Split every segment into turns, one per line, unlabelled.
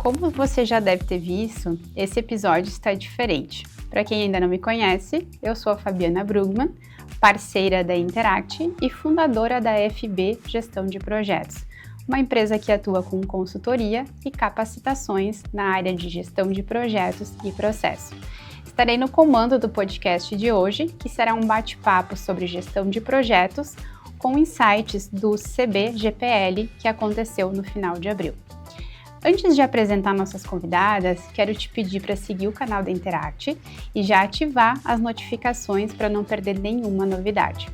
Como você já deve ter visto, esse episódio está diferente. Para quem ainda não me conhece, eu sou a Fabiana Brugman, parceira da Interact e fundadora da FB Gestão de Projetos, uma empresa que atua com consultoria e capacitações na área de gestão de projetos e processo. Estarei no comando do podcast de hoje, que será um bate-papo sobre gestão de projetos com insights do CBGPL que aconteceu no final de abril. Antes de apresentar nossas convidadas, quero te pedir para seguir o canal da Interact e já ativar as notificações para não perder nenhuma novidade.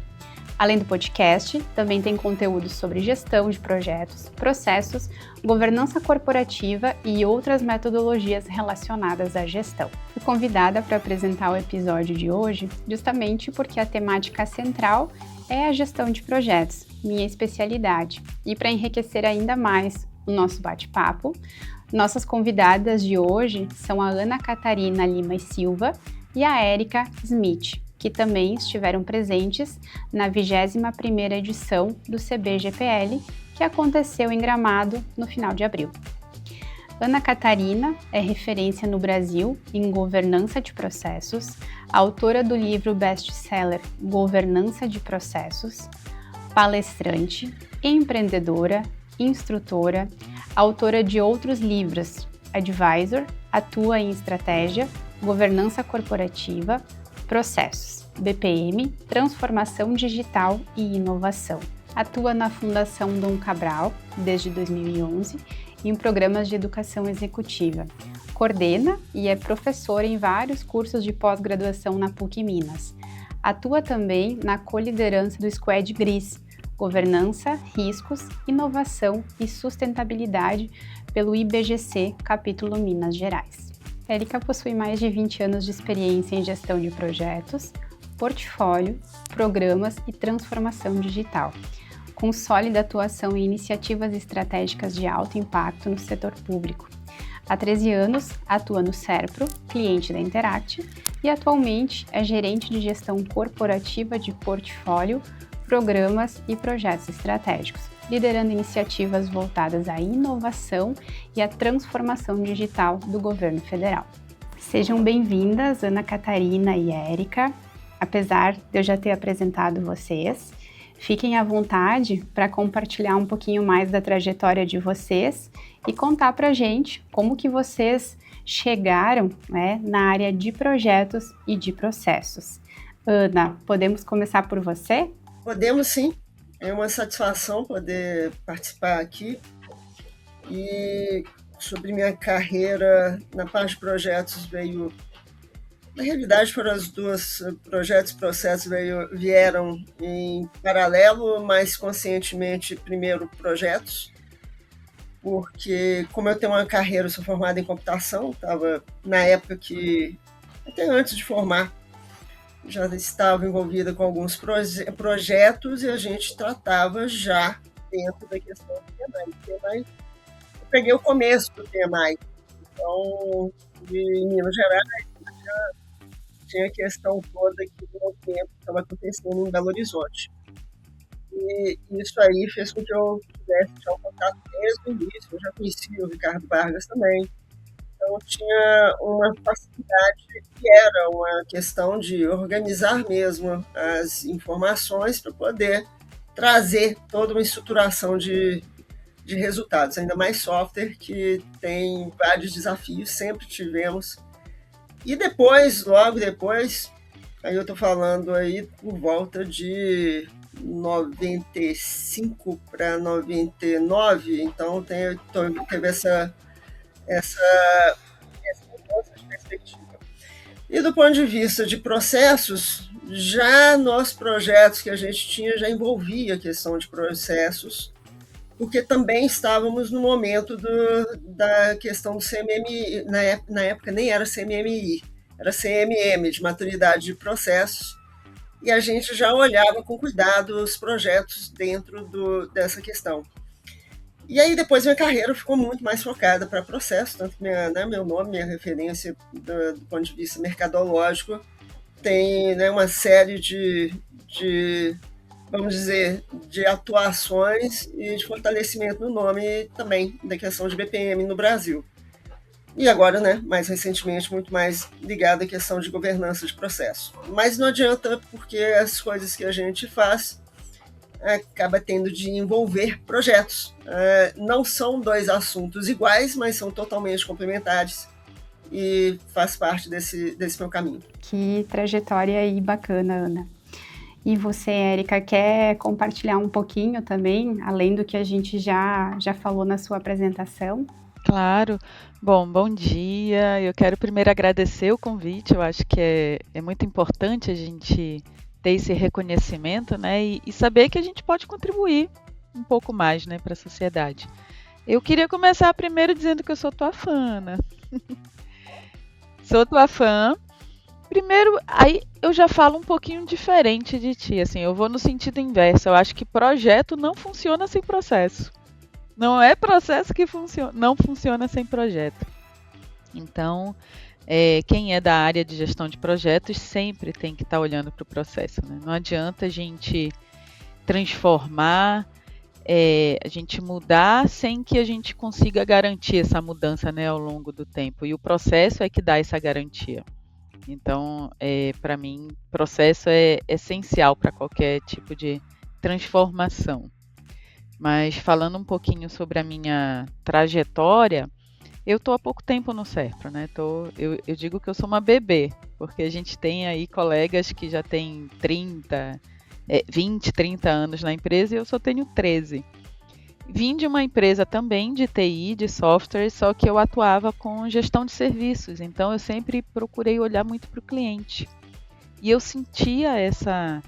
Além do podcast, também tem conteúdo sobre gestão de projetos, processos, governança corporativa e outras metodologias relacionadas à gestão. Fui convidada para apresentar o episódio de hoje justamente porque a temática central é a gestão de projetos, minha especialidade, e para enriquecer ainda mais o nosso bate-papo, nossas convidadas de hoje são a Ana Catarina Lima e Silva e a Érica Smith, que também estiveram presentes na 21ª edição do CBGPL, que aconteceu em Gramado no final de abril. Ana Catarina é referência no Brasil em governança de processos, autora do livro best-seller Governança de Processos, palestrante, empreendedora, instrutora, autora de outros livros, advisor, atua em estratégia, governança corporativa, processos, BPM, transformação digital e inovação. Atua na Fundação Dom Cabral desde 2011 em programas de educação executiva. Coordena e é professora em vários cursos de pós-graduação na PUC Minas. Atua também na coliderança do Squad GRIS, Governança, Riscos, Inovação e Sustentabilidade pelo IBGC, capítulo Minas Gerais. Érica possui mais de 20 anos de experiência em gestão de projetos, portfólio, programas e transformação digital, com sólida atuação em iniciativas estratégicas de alto impacto no setor público. Há 13 anos, atua no SERPRO, cliente da Interact, e atualmente é gerente de gestão corporativa de portfólio, programas e projetos estratégicos, liderando iniciativas voltadas à inovação e à transformação digital do governo federal. Sejam bem-vindas, Ana Catarina e Érica. Apesar de eu já ter apresentado vocês, fiquem à vontade para compartilhar um pouquinho mais da trajetória de vocês e contar para a gente como que vocês chegaram, na área de projetos e de processos. Ana, podemos começar por você?
Podemos sim, é uma satisfação poder participar aqui. E sobre minha carreira na parte de projetos na realidade foram os dois projetos e processos vieram em paralelo, mas conscientemente primeiro projetos, porque como eu tenho uma carreira, eu sou formada em computação, estava na época que, até antes de formar, já estava envolvida com alguns projetos e a gente tratava já dentro da questão do PMI. Eu peguei o começo do PMI. Então, em Minas Gerais, tinha a questão toda que no movimento estava acontecendo em Belo Horizonte. E isso aí fez com que eu tivesse já um contato desde o início. Eu já conhecia o Ricardo Vargas também. Então, tinha uma facilidade que era uma questão de organizar mesmo as informações para poder trazer toda uma estruturação de resultados, ainda mais software que tem vários desafios, sempre tivemos. E depois, logo depois, aí eu estou falando aí por volta de 95 para 99, então teve essa perspectiva. E do ponto de vista de processos, já nos projetos que a gente tinha já envolvia a questão de processos, porque também estávamos no momento da questão do CMMI, na época nem era CMMI, era CMM, de maturidade de processos, e a gente já olhava com cuidado os projetos dentro dessa questão. E aí depois minha carreira ficou muito mais focada para processo, tanto que meu nome, minha referência do ponto de vista mercadológico tem uma série vamos dizer, de atuações e de fortalecimento no nome também da questão de BPM no Brasil. E agora, né, mais recentemente, muito mais ligado à questão de governança de processo. Mas não adianta, porque as coisas que a gente faz acaba tendo de envolver projetos. Não são dois assuntos iguais, mas são totalmente complementares e faz parte desse meu caminho.
Que trajetória aí bacana, Ana. E você, Érica, quer compartilhar um pouquinho também, além do que a gente já falou na sua apresentação?
Claro. Bom dia. Eu quero primeiro agradecer o convite. Eu acho que é muito importante a gente ter esse reconhecimento, né? E saber que a gente pode contribuir um pouco mais, né, para a sociedade. Eu queria começar primeiro dizendo que eu sou tua fã, né? Sou tua fã. Primeiro, aí eu já falo um pouquinho diferente de ti, assim, eu vou no sentido inverso. Eu acho que projeto não funciona sem processo. Não é processo que não funciona sem projeto. Então, quem é da área de gestão de projetos sempre tem que estar olhando para o processo, né? Não adianta a gente transformar, a gente mudar sem que a gente consiga garantir essa mudança, né, ao longo do tempo. E o processo é que dá essa garantia. Então, para mim, processo é essencial para qualquer tipo de transformação. Mas falando um pouquinho sobre a minha trajetória, eu estou há pouco tempo no Serpro, né? Eu digo que eu sou uma bebê, porque a gente tem aí colegas que já têm 20, 30 anos na empresa e eu só tenho 13. Vim de uma empresa também de TI, de software, só que eu atuava com gestão de serviços, então eu sempre procurei olhar muito para o cliente. E eu sentia essa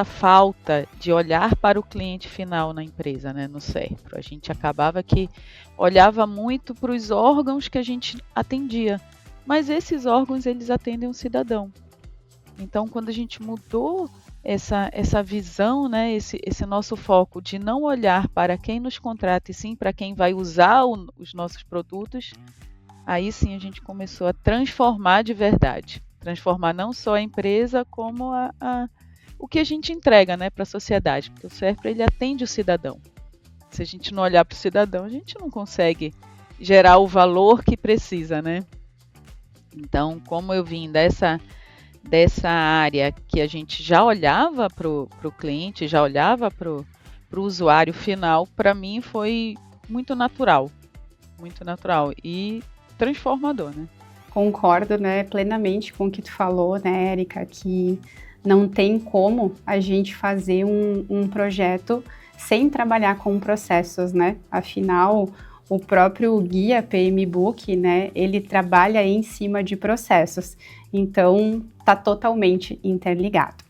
falta de olhar para o cliente final na empresa, né, no Serpro. A gente acabava que olhava muito para os órgãos que a gente atendia, mas esses órgãos eles atendem o cidadão. Então, quando a gente mudou essa visão, né, esse nosso foco de não olhar para quem nos contrata e sim para quem vai usar os nossos produtos, aí sim a gente começou a transformar de verdade. Transformar não só a empresa, como o que a gente entrega, né, para a sociedade, porque o Serpro ele atende o cidadão. Se a gente não olhar para o cidadão, a gente não consegue gerar o valor que precisa, né? Então, como eu vim dessa área que a gente já olhava para o cliente, já olhava para o usuário final, para mim foi muito natural e transformador, né?
Concordo, né, plenamente com o que tu falou, né, Érica, que não tem como a gente fazer um projeto sem trabalhar com processos, né? Afinal, o próprio guia PMBOK, né, ele trabalha em cima de processos. Então, está totalmente interligado.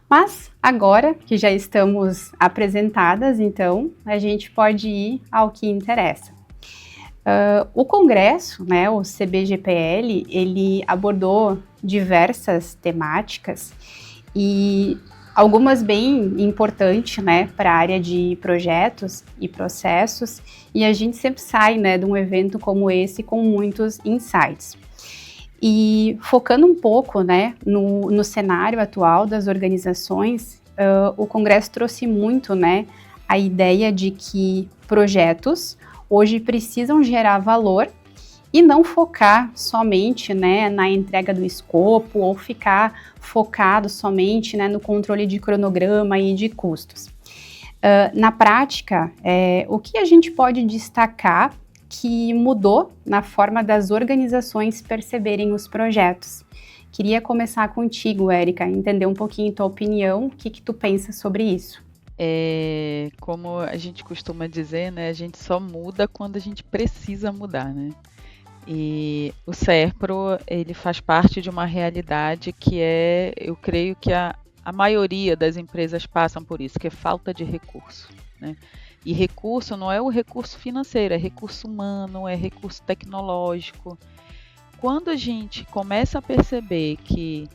Mas agora que já estamos apresentadas, então, a gente pode ir ao que interessa. O Congresso, né, o CBGPL, ele abordou diversas temáticas e algumas bem importantes, né, para a área de projetos e processos, e a gente sempre sai, né, de um evento como esse com muitos insights. E focando um pouco, né, no cenário atual das organizações, o Congresso trouxe muito, né, a ideia de que projetos hoje precisam gerar valor e não focar somente, né, na entrega do escopo ou ficar focado somente, né, no controle de cronograma e de custos. Na prática, o que a gente pode destacar que mudou na forma das organizações perceberem os projetos? Queria começar contigo, Érica, entender um pouquinho tua opinião, o que tu pensa sobre isso?
Como a gente costuma dizer, né, a gente só muda quando a gente precisa mudar, né? E o Serpro, ele faz parte de uma realidade que eu creio que a maioria das empresas passam por isso, que é falta de recurso, né? E recurso não é o recurso financeiro, é recurso humano, é recurso tecnológico. Quando a gente começa a perceber que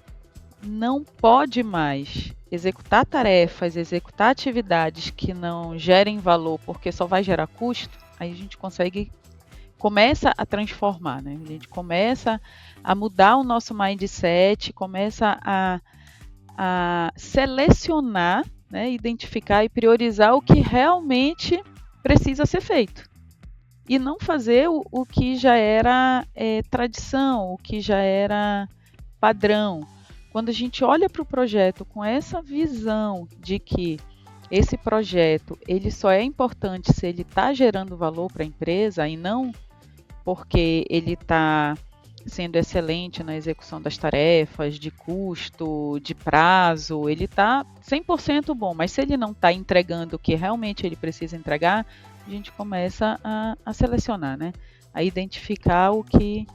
não pode mais executar tarefas, executar atividades que não gerem valor porque só vai gerar custo, aí a gente começa a transformar, né? A gente começa a mudar o nosso mindset, começa a selecionar, né? Identificar e priorizar o que realmente precisa ser feito. e não fazer o que já era tradição, o que já era padrão. Quando a gente olha para o projeto com essa visão de que esse projeto ele só é importante se ele está gerando valor para a empresa e não porque ele está sendo excelente na execução das tarefas, de custo, de prazo, ele está 100% bom, mas se ele não está entregando o que realmente ele precisa entregar, a gente começa a selecionar, né? A identificar o que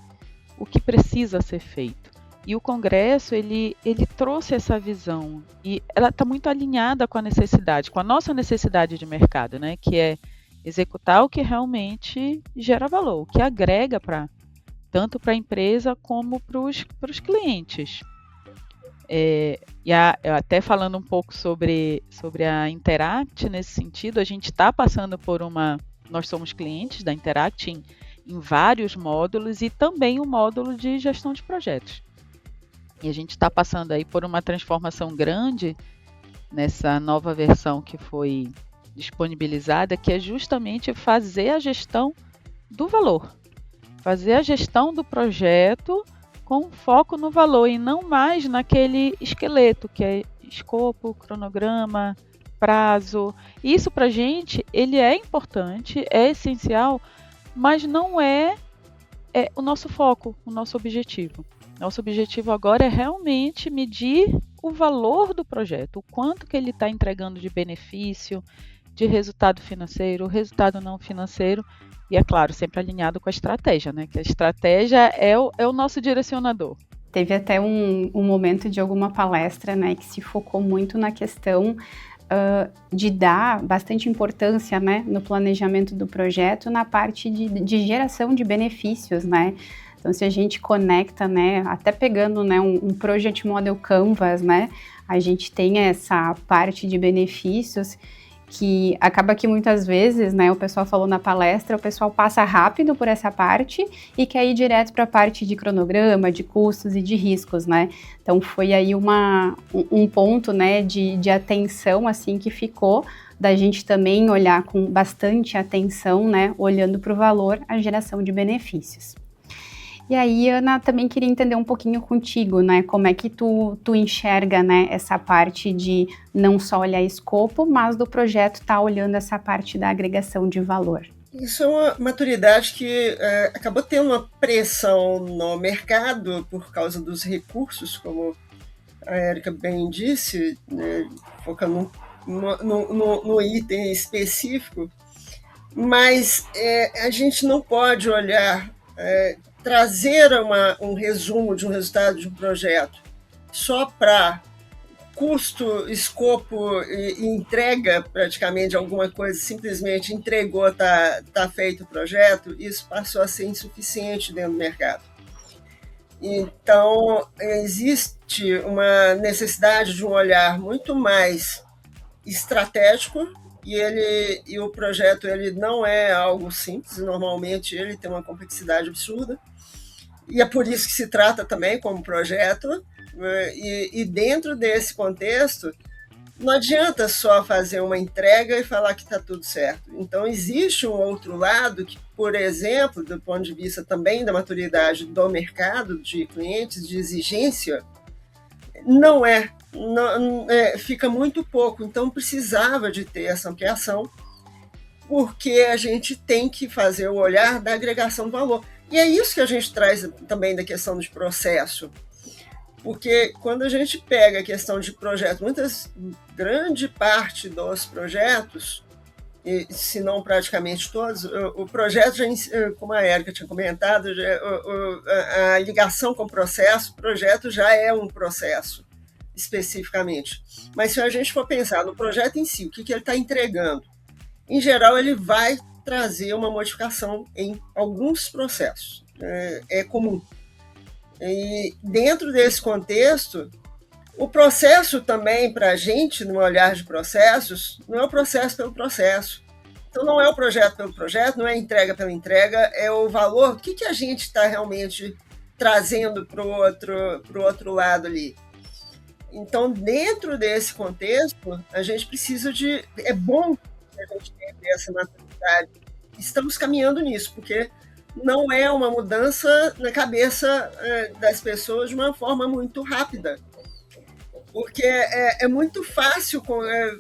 precisa ser feito. E o Congresso, ele trouxe essa visão, e ela está muito alinhada com a necessidade, com a nossa necessidade de mercado, né? Que é executar o que realmente gera valor, o que agrega tanto para a empresa como para os clientes. Até falando um pouco sobre a Interact, nesse sentido, a gente está passando nós somos clientes da Interact em vários módulos e também o módulo de gestão de projetos. E a gente está passando aí por uma transformação grande nessa nova versão que foi disponibilizada, que é justamente fazer a gestão do valor. Fazer a gestão do projeto com foco no valor e não mais naquele esqueleto, que é escopo, cronograma, prazo. Isso para a gente, ele é importante, é essencial, mas não é o nosso foco, o nosso objetivo. Nosso objetivo agora é realmente medir o valor do projeto, o quanto que ele está entregando de benefício, de resultado financeiro, resultado não financeiro, e é claro, sempre alinhado com a estratégia, né? Que a estratégia é o nosso direcionador.
Teve até um momento de alguma palestra, né, que se focou muito na questão de dar bastante importância, né, no planejamento do projeto, na parte de geração de benefícios, né? Então, se a gente conecta, né, até pegando, né, um Project Model Canvas, né, a gente tem essa parte de benefícios que acaba que muitas vezes, né, o pessoal falou na palestra, o pessoal passa rápido por essa parte e quer ir direto para a parte de cronograma, de custos e de riscos, né? Então foi aí um ponto, né, de atenção, assim, que ficou da gente também olhar com bastante atenção, né, olhando para o valor, a geração de benefícios. E aí, Ana, também queria entender um pouquinho contigo, né, como é que tu enxerga, né, essa parte de não só olhar escopo, mas do projeto estar olhando essa parte da agregação de valor.
Isso é uma maturidade que acabou tendo uma pressão no mercado por causa dos recursos, como a Érica bem disse, né, focando no item específico, mas a gente não pode olhar... trazer um resumo de um resultado de um projeto só para custo, escopo e entrega praticamente de alguma coisa, simplesmente entregou, tá feito o projeto, isso passou a ser insuficiente dentro do mercado. Então, existe uma necessidade de um olhar muito mais estratégico, e o projeto ele não é algo simples, normalmente ele tem uma complexidade absurda, e é por isso que se trata também como projeto, e dentro desse contexto, não adianta só fazer uma entrega e falar que está tudo certo. Então, existe um outro lado que, por exemplo, do ponto de vista também da maturidade do mercado, de clientes, de exigência, não fica muito pouco. Então, precisava de ter essa ampliação, porque a gente tem que fazer o olhar da agregação do valor. E é isso que a gente traz também da questão de processo. Porque quando a gente pega a questão de projeto, grande parte dos projetos, se não praticamente todos, o projeto, como a Érica tinha comentado, a ligação com o projeto já é um processo, especificamente. Mas se a gente for pensar no projeto em si, o que ele está entregando, em geral, ele vai trazer uma modificação em alguns processos. É comum. E dentro desse contexto, o processo também, para a gente, no olhar de processos, não é o processo pelo processo. Então, não é o projeto pelo projeto, não é a entrega pela entrega, é o valor, o que a gente está realmente trazendo para o outro lado ali. Então, dentro desse contexto, a gente precisa é bom que a gente tenha essa maturidade estamos caminhando nisso, porque não é uma mudança na cabeça das pessoas de uma forma muito rápida. Porque é muito fácil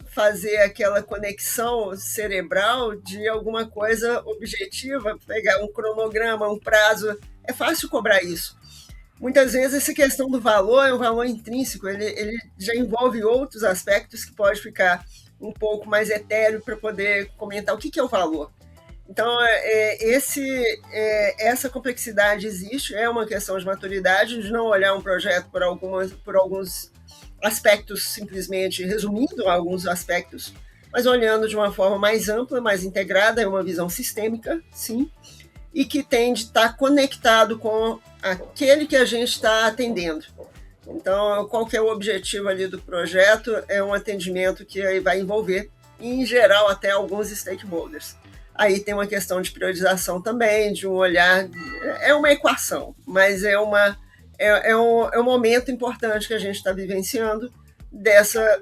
fazer aquela conexão cerebral de alguma coisa objetiva, pegar um cronograma, um prazo, é fácil cobrar isso. Muitas vezes essa questão do valor é um valor intrínseco, ele já envolve outros aspectos que pode ficar um pouco mais etéreo para poder comentar o que é o valor. Então, essa complexidade existe, é uma questão de maturidade, de não olhar um projeto por alguns aspectos, simplesmente resumindo alguns aspectos, mas olhando de uma forma mais ampla, mais integrada, é uma visão sistêmica, sim, e que tem de estar conectado com aquele que a gente está atendendo. Então, qual que é o objetivo ali do projeto? É um atendimento que aí vai envolver, em geral, até alguns stakeholders. Aí tem uma questão de priorização também, de um olhar... É uma equação, mas é um momento importante que a gente está vivenciando dessa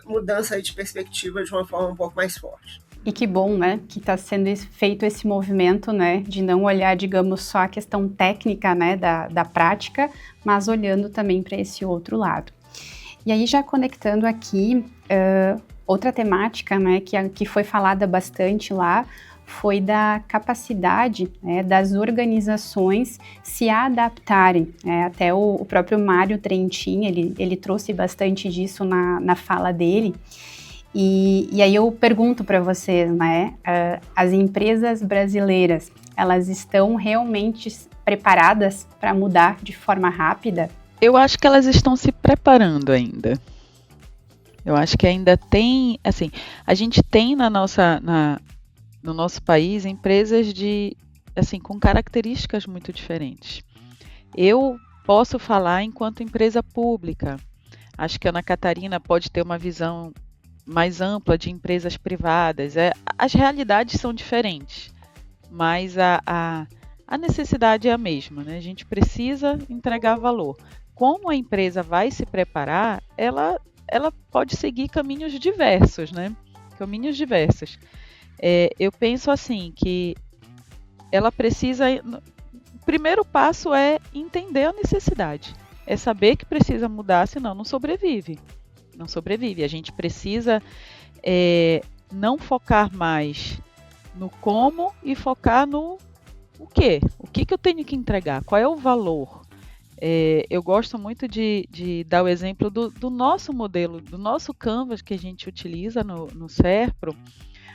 mudança aí de perspectiva de uma forma um pouco mais forte.
E que bom, né, que está sendo feito esse movimento, né, de não olhar, digamos, só a questão técnica, né, da prática, mas olhando também para esse outro lado. E aí, já conectando aqui, outra temática, né, que foi falada bastante lá, foi da capacidade, né, das organizações se adaptarem. Até o próprio Mário Trentin, ele trouxe bastante disso na fala dele. E aí eu pergunto para vocês, né, as empresas brasileiras, elas estão realmente preparadas para mudar de forma rápida?
Eu acho que elas estão se preparando ainda. Eu acho que ainda tem, assim, a gente tem no nosso país empresas com características muito diferentes. Eu posso falar enquanto empresa pública. Acho que a Ana Catarina pode ter uma visão mais ampla de empresas privadas. As realidades são diferentes, mas a necessidade é a mesma, né? A gente precisa entregar valor. Como a empresa vai se preparar, ela pode seguir caminhos diversos, né? Caminhos diversos. Eu penso assim, que ela precisa... O primeiro passo é entender a necessidade. É saber que precisa mudar, senão não sobrevive. Não sobrevive. A gente precisa não focar mais no como e focar no o quê. O que eu tenho que entregar? Qual é o valor? Eu gosto muito de dar o exemplo do nosso modelo, do nosso Canvas que a gente utiliza no Serpro.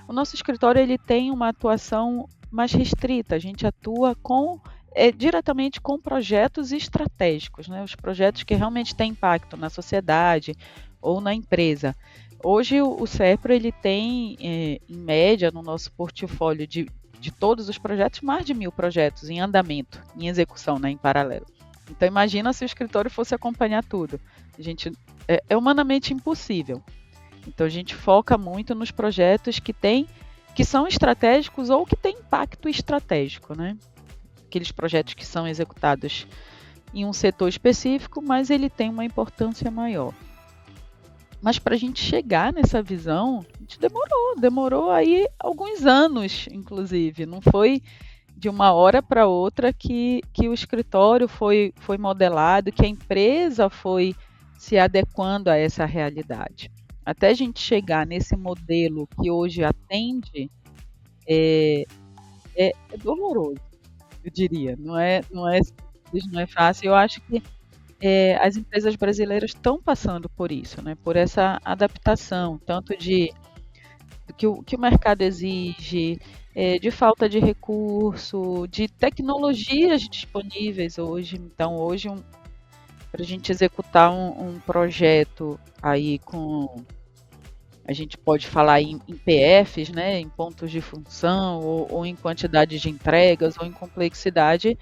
O nosso escritório ele tem uma atuação mais restrita. A gente atua diretamente com projetos estratégicos, né? Os projetos que realmente têm impacto na sociedade ou na empresa. Hoje o Serpro ele tem, em média, no nosso portfólio de todos os projetos, mais de 1.000 projetos em andamento, em execução, né, em paralelo. Então imagina se o escritório fosse acompanhar tudo. É humanamente impossível. Então a gente foca muito nos projetos que são estratégicos ou que têm impacto estratégico, né? Aqueles projetos que são executados em um setor específico, mas ele tem uma importância maior. Mas para a gente chegar nessa visão, a gente demorou aí alguns anos, inclusive. Não foi de uma hora para outra que o escritório foi modelado, que a empresa foi se adequando a essa realidade. Até a gente chegar nesse modelo que hoje atende, é doloroso, eu diria. Não é fácil. Eu acho que as empresas brasileiras estão passando por isso, né? Por essa adaptação, tanto que o mercado exige, de falta de recurso, de tecnologias disponíveis hoje. Então, hoje, para a gente executar um projeto aí a gente pode falar em PFs, né? Em pontos de função, ou em quantidade de entregas, ou em complexidade.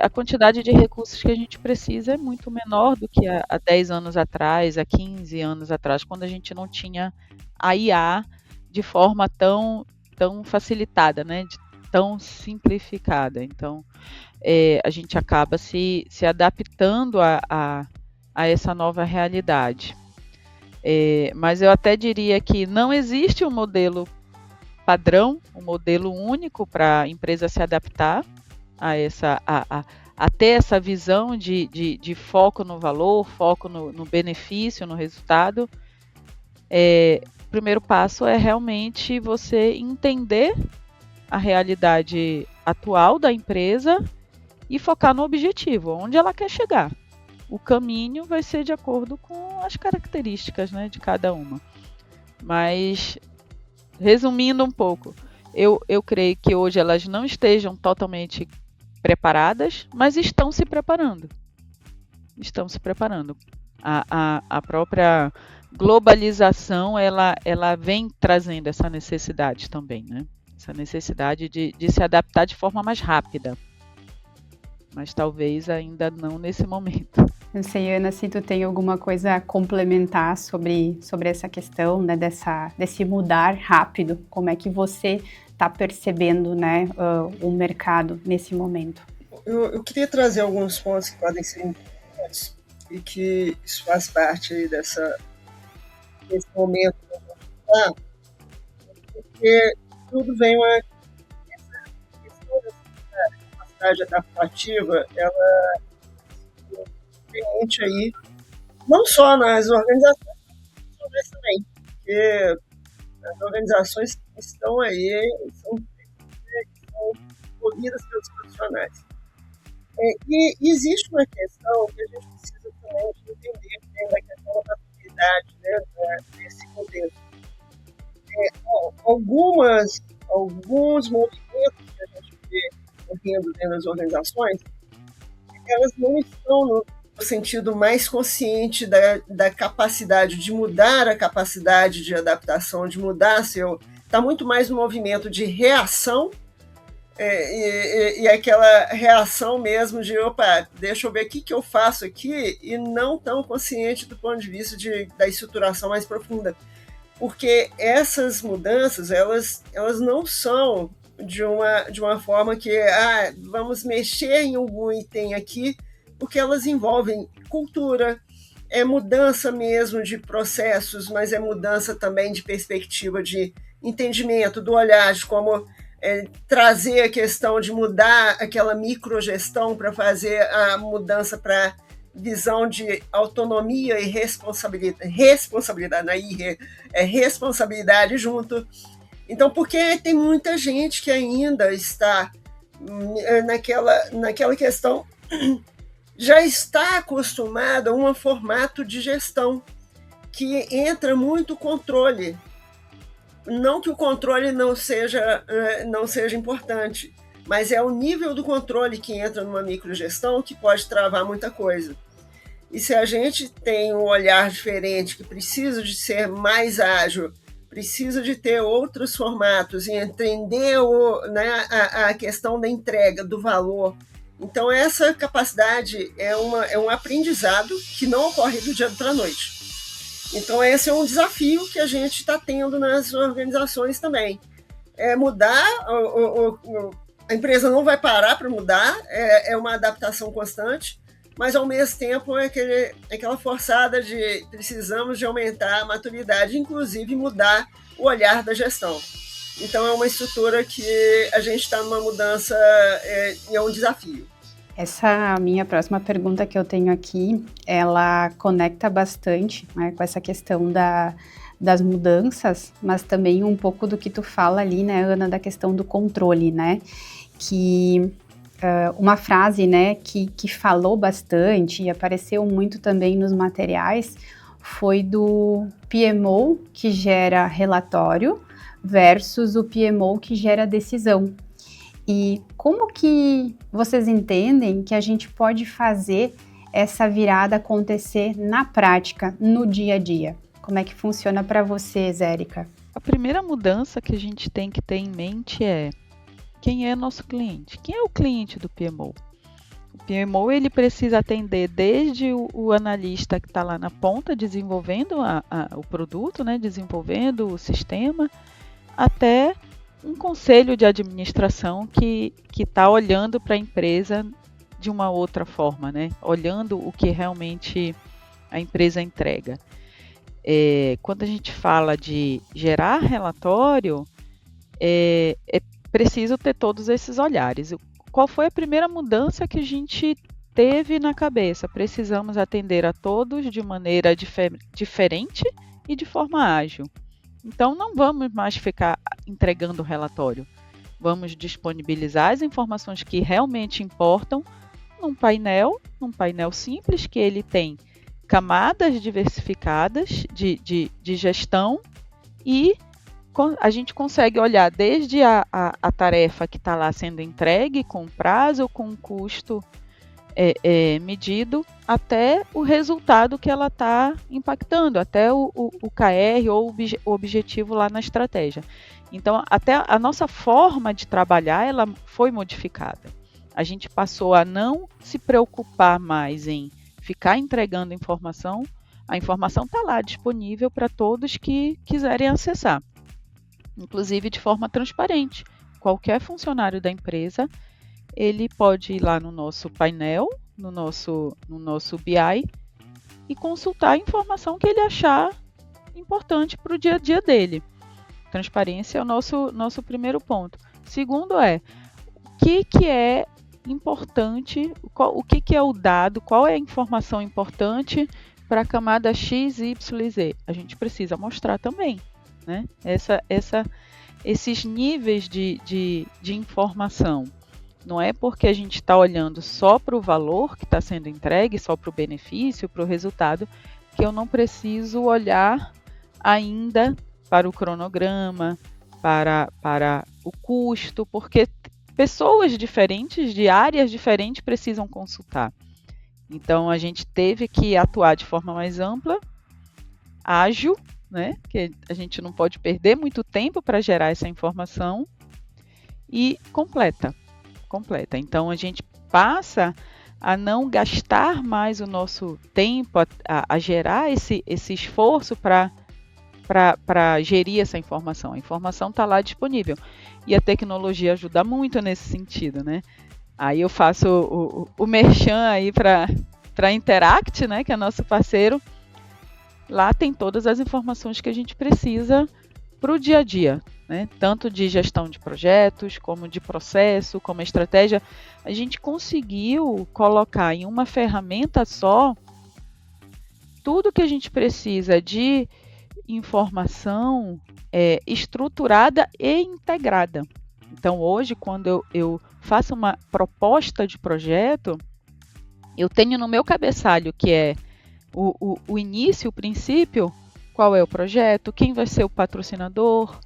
A quantidade de recursos que a gente precisa é muito menor do que há 10 anos atrás, há 15 anos atrás, quando a gente não tinha a IA de forma tão facilitada, né? Tão simplificada. Então, a gente acaba se adaptando a essa nova realidade. Mas eu até diria que não existe um modelo padrão, um modelo único para a empresa se adaptar a ter essa visão de foco no valor, foco no benefício, no resultado. O primeiro passo é realmente você entender a realidade atual da empresa e focar no objetivo, onde ela quer chegar. O caminho vai ser de acordo com as características, né, de cada uma. Mas, resumindo um pouco, eu creio que hoje elas não estejam totalmente preparadas, mas estão se preparando. Estão se preparando. A própria globalização, ela vem trazendo essa necessidade também, né? Essa necessidade de se adaptar de forma mais rápida. Mas talvez ainda não nesse momento.
Não sei, Ana, se tu tem alguma coisa a complementar sobre essa questão, né, desse mudar rápido, como é que você está percebendo, né, o mercado nesse momento?
Eu queria trazer alguns pontos que podem ser importantes e que isso faz parte aí desse momento que a gente está, porque tudo vem essa questão dessa capacidade adaptativa, ela é presente aí, não só nas organizações, mas também, porque as organizações estão aí, são movidas pelos profissionais. E existe uma questão que a gente precisa também de entender dentro da questão da adaptabilidade, né, nesse contexto. Alguns movimentos que a gente vê ocorrendo dentro das organizações, elas não estão no sentido mais consciente da capacidade de mudar a capacidade de adaptação, de mudar está muito mais no movimento de reação, e aquela reação mesmo de, opa, deixa eu ver o que eu faço aqui, e não tão consciente do ponto de vista da estruturação mais profunda. Porque essas mudanças, elas não são de uma forma que, vamos mexer em algum item aqui, porque elas envolvem cultura, é mudança mesmo de processos, mas é mudança também de perspectiva, de entendimento, do olhar, de como trazer a questão de mudar aquela microgestão para fazer a mudança para visão de autonomia e responsabilidade, responsabilidade junto. Então, porque tem muita gente que ainda está naquela questão, já está acostumada a um formato de gestão que entra muito controle. Não que o controle não seja importante, mas é o nível do controle que entra numa microgestão que pode travar muita coisa. E se a gente tem um olhar diferente, que precisa de ser mais ágil, precisa de ter outros formatos e entender a questão da entrega, do valor. Então, essa capacidade é um aprendizado que não ocorre do dia para a noite. Então, esse é um desafio que a gente está tendo nas organizações também. Mudar, a empresa não vai parar para mudar, é uma adaptação constante, mas, ao mesmo tempo, aquela forçada de precisamos de aumentar a maturidade, inclusive mudar o olhar da gestão. Então, é uma estrutura que a gente está numa mudança e é um desafio.
Essa minha próxima pergunta que eu tenho aqui, ela conecta bastante, né, com essa questão das mudanças, mas também um pouco do que tu fala ali, né, Ana, da questão do controle, né, que uma frase, né, que falou bastante e apareceu muito também nos materiais, foi do PMO que gera relatório versus o PMO que gera decisão. E como que vocês entendem que a gente pode fazer essa virada acontecer na prática, no dia a dia? Como é que funciona para vocês, Érica?
A primeira mudança que a gente tem que ter em mente é quem é nosso cliente? Quem é o cliente do PMO? O PMO ele precisa atender desde o analista que está lá na ponta desenvolvendo o produto, né, desenvolvendo o sistema, até um conselho de administração que está olhando para a empresa de uma outra forma, né? Olhando o que realmente a empresa entrega. Quando a gente fala de gerar relatório, é preciso ter todos esses olhares. Qual foi a primeira mudança que a gente teve na cabeça? Precisamos atender a todos de maneira diferente e de forma ágil. Então, não vamos mais ficar entregando relatório. Vamos disponibilizar as informações que realmente importam num painel simples, que ele tem camadas diversificadas de gestão, e a gente consegue olhar desde a tarefa que está lá sendo entregue, com prazo, com custo medido, até o resultado que ela está impactando, até o KR ou o objetivo lá na estratégia. Então, até a nossa forma de trabalhar, ela foi modificada. A gente passou a não se preocupar mais em ficar entregando informação. A informação está lá disponível para todos que quiserem acessar, inclusive de forma transparente. Qualquer funcionário da empresa, ele pode ir lá no nosso painel, no nosso BI, e consultar a informação que ele achar importante para o dia a dia dele. Transparência é o nosso primeiro ponto. Segundo é, o que é importante, o que é o dado, qual é a informação importante para a camada X, Y e Z. A gente precisa mostrar também, né? Esses níveis de informação. Não é porque a gente está olhando só para o valor que está sendo entregue, só para o benefício, para o resultado, que eu não preciso olhar ainda para o cronograma, para o custo, porque pessoas diferentes, de áreas diferentes, precisam consultar. Então, a gente teve que atuar de forma mais ampla, ágil, né? Que a gente não pode perder muito tempo para gerar essa informação, e completa. Então, a gente passa a não gastar mais o nosso tempo a gerar esse esforço para gerir essa informação. A informação está lá disponível. E a tecnologia ajuda muito nesse sentido, né? Aí eu faço o merchan aí para a Interact, né, que é nosso parceiro. Lá tem todas as informações que a gente precisa para o dia a dia, né? Tanto de gestão de projetos, como de processo, como estratégia. A gente conseguiu colocar em uma ferramenta só tudo que a gente precisa de informação estruturada e integrada. Então, hoje, quando eu faço uma proposta de projeto, eu tenho no meu cabeçalho, que é o início, o princípio, qual é o projeto, quem vai ser o patrocinador,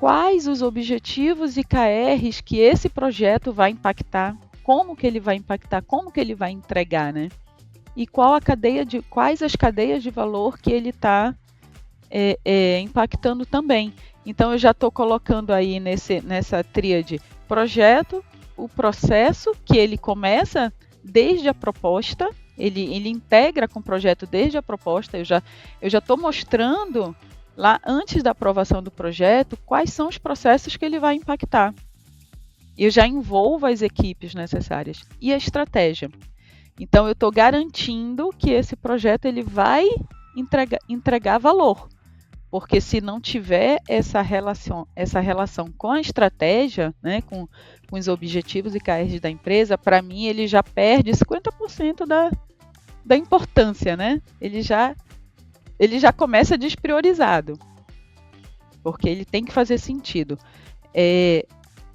quais os objetivos e KRs que esse projeto vai impactar, como que ele vai impactar, como que ele vai entregar, né? E quais as cadeias de valor que ele está impactando também. Então, eu já estou colocando aí nessa tríade projeto, o processo, que ele começa desde a proposta, ele integra com o projeto desde a proposta. Eu já estou mostrando lá, antes da aprovação do projeto, quais são os processos que ele vai impactar. Eu já envolvo as equipes necessárias. E a estratégia. Então, eu estou garantindo que esse projeto ele vai entregar valor. Porque se não tiver essa relação com a estratégia, né, com os objetivos e KRs da empresa, para mim ele já perde 50% da importância, né? Ele já começa despriorizado, porque ele tem que fazer sentido.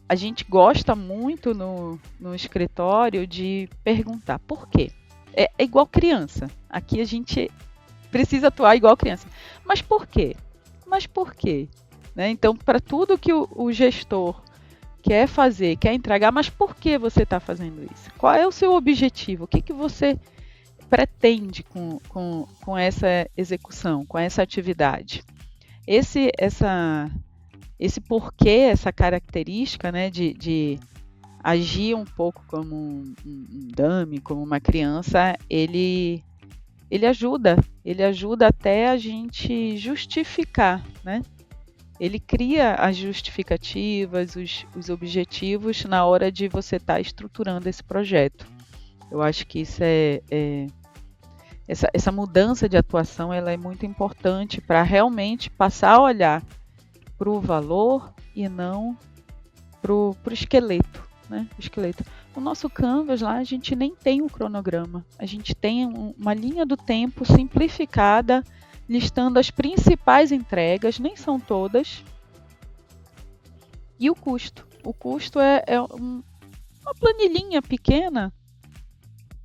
A gente gosta muito no escritório de perguntar por quê. É igual criança. Aqui a gente precisa atuar igual criança. Mas por quê? Né? Então, para tudo que o gestor quer fazer, quer entregar, mas por que você está fazendo isso? Qual é o seu objetivo? O que você pretende com essa execução, com essa atividade? Esse porquê, essa característica, né, de agir um pouco como um dummy, como uma criança, ele ajuda até a gente justificar, né? Ele cria as justificativas, os objetivos na hora de você estar estruturando esse projeto. Eu acho que isso essa mudança de atuação, ela é muito importante para realmente passar a olhar para o valor e não para o esqueleto, né? Esqueleto. No nosso Canvas lá a gente nem tem o cronograma, a gente tem uma linha do tempo simplificada, listando as principais entregas, nem são todas, e o custo. O custo é uma planilhinha pequena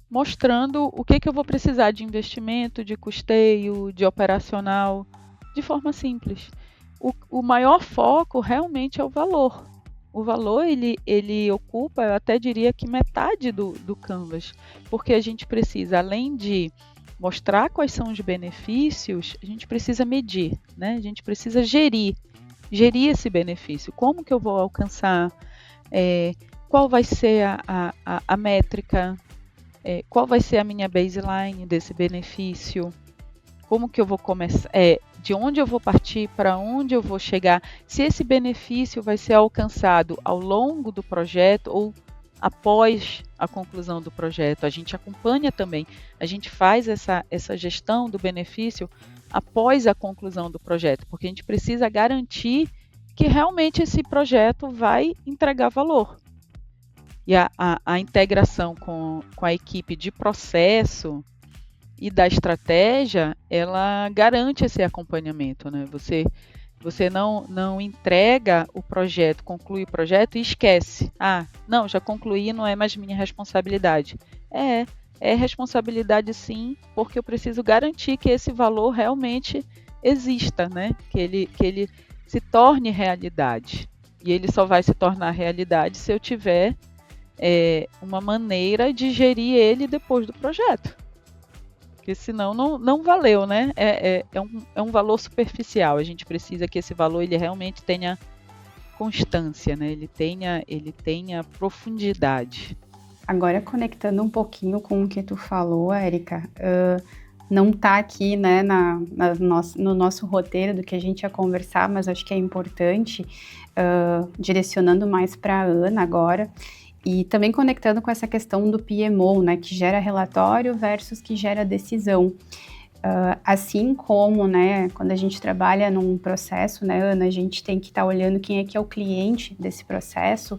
mostrando o que eu vou precisar de investimento, de custeio, de operacional, de forma simples. O maior foco realmente é o valor. O valor ele ocupa, eu até diria que metade do Canvas, porque a gente precisa, além de mostrar quais são os benefícios, a gente precisa medir, né? A gente precisa gerir esse benefício. Como que eu vou alcançar? Qual vai ser a métrica? Qual vai ser a minha baseline desse benefício? Como que eu vou começar? De onde eu vou partir? Para onde eu vou chegar? Se esse benefício vai ser alcançado ao longo do projeto ou após a conclusão do projeto. A gente acompanha também, a gente faz essa gestão do benefício após a conclusão do projeto, porque a gente precisa garantir que realmente esse projeto vai entregar valor. E a integração com a equipe de processo e da estratégia, ela garante esse acompanhamento, né? Você não entrega o projeto, conclui o projeto e esquece. Não, já concluí, não é mais minha responsabilidade. É responsabilidade sim, porque eu preciso garantir que esse valor realmente exista, né? Que ele se torne realidade. E ele só vai se tornar realidade se eu tiver uma maneira de gerir ele depois do projeto. Porque senão não valeu, né? É um valor superficial. A gente precisa que esse valor ele realmente tenha constância, né? Ele tenha profundidade.
Agora, conectando um pouquinho com o que tu falou, Érica, não está aqui, né, no nosso roteiro do que a gente ia conversar, mas acho que é importante, direcionando mais para a Ana agora, e também conectando com essa questão do PMO, né, que gera relatório versus que gera decisão. Assim como, né, quando a gente trabalha num processo, né, Ana, a gente tem que estar olhando quem é que é o cliente desse processo.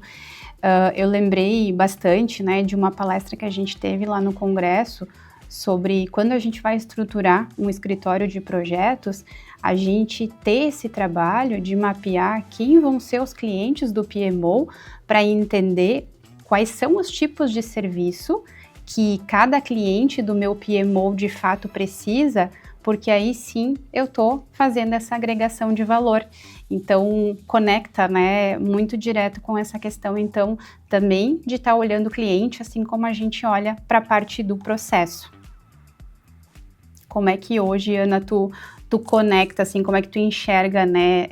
Eu lembrei bastante, né, de uma palestra que a gente teve lá no Congresso sobre quando a gente vai estruturar um escritório de projetos, a gente ter esse trabalho de mapear quem vão ser os clientes do PMO para entender quais são os tipos de serviço que cada cliente do meu PMO de fato precisa, porque aí sim eu estou fazendo essa agregação de valor. Então, conecta, né, muito direto com essa questão, então, também de estar olhando o cliente, assim como a gente olha para a parte do processo. Como é que hoje, Ana, tu conecta, assim, como é que tu enxerga, né,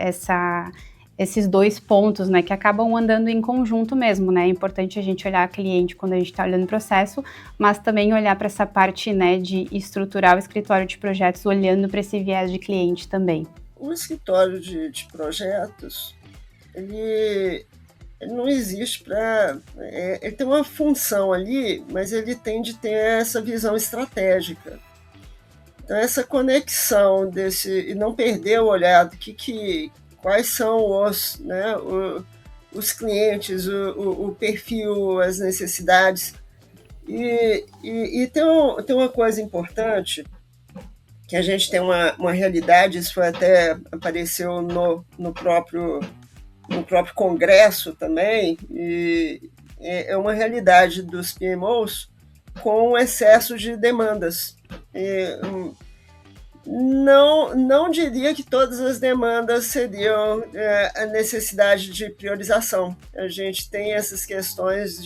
esses dois pontos, né, que acabam andando em conjunto mesmo, né? É importante a gente olhar cliente quando a gente está olhando o processo, mas também olhar para essa parte, né, de estruturar o escritório de projetos olhando para esse viés de cliente também.
O escritório de projetos, ele não existe para... ele tem uma função ali, mas ele tem de ter essa visão estratégica. Então, essa conexão e não perder o olhar do quais são os clientes, o perfil, as necessidades. E tem uma coisa importante, que a gente tem uma realidade, isso até apareceu no próprio congresso também, e é uma realidade dos PMOs com excesso de demandas. Não diria que todas as demandas seriam a necessidade de priorização. A gente tem essas questões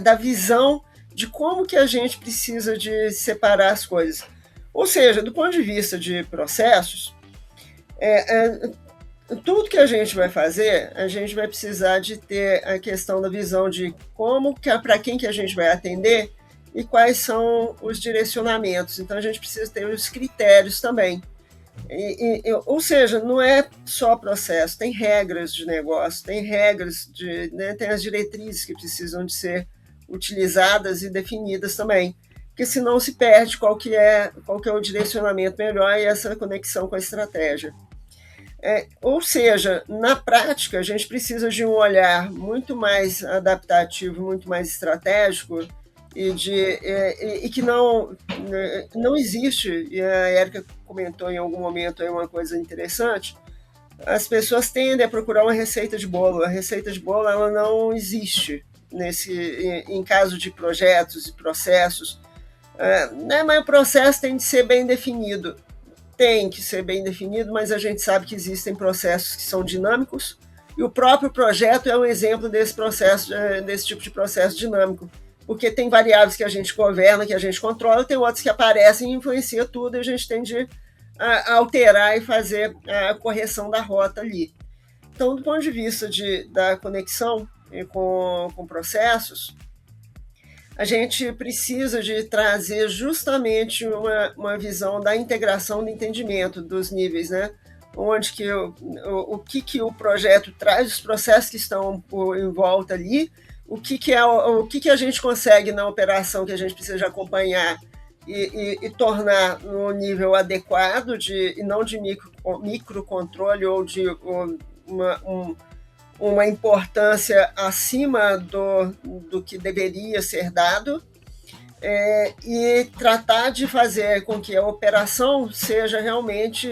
da visão de como que a gente precisa de separar as coisas. Ou seja, do ponto de vista de processos, tudo que a gente vai fazer, a gente vai precisar de ter a questão da visão de para quem que a gente vai atender e quais são os direcionamentos. Então, a gente precisa ter os critérios também. Ou seja, não é só processo, tem regras de negócio, tem regras, tem as diretrizes que precisam de ser utilizadas e definidas também, porque senão se perde qual que é o direcionamento melhor e essa conexão com a estratégia. Ou seja, na prática, a gente precisa de um olhar muito mais adaptativo, muito mais estratégico e que não existe, e a Érica comentou em algum momento aí uma coisa interessante, as pessoas tendem a procurar uma receita de bolo. A receita de bolo ela não existe em caso de projetos e processos, mas o processo tem de ser bem definido. Tem que ser bem definido, mas a gente sabe que existem processos que são dinâmicos e o próprio projeto é um exemplo desse tipo de processo dinâmico, porque tem variáveis que a gente governa, que a gente controla, tem outras que aparecem e influenciam tudo e a gente tem de alterar e fazer a correção da rota ali. Então, do ponto de vista da conexão com processos, a gente precisa de trazer justamente uma visão da integração do entendimento dos níveis, né? Onde o que o projeto traz, os processos que estão em volta ali, o que a gente consegue na operação que a gente precisa de acompanhar e tornar no nível adequado e não de microcontrole ou de uma importância acima do que deveria ser dado, e tratar de fazer com que a operação seja realmente,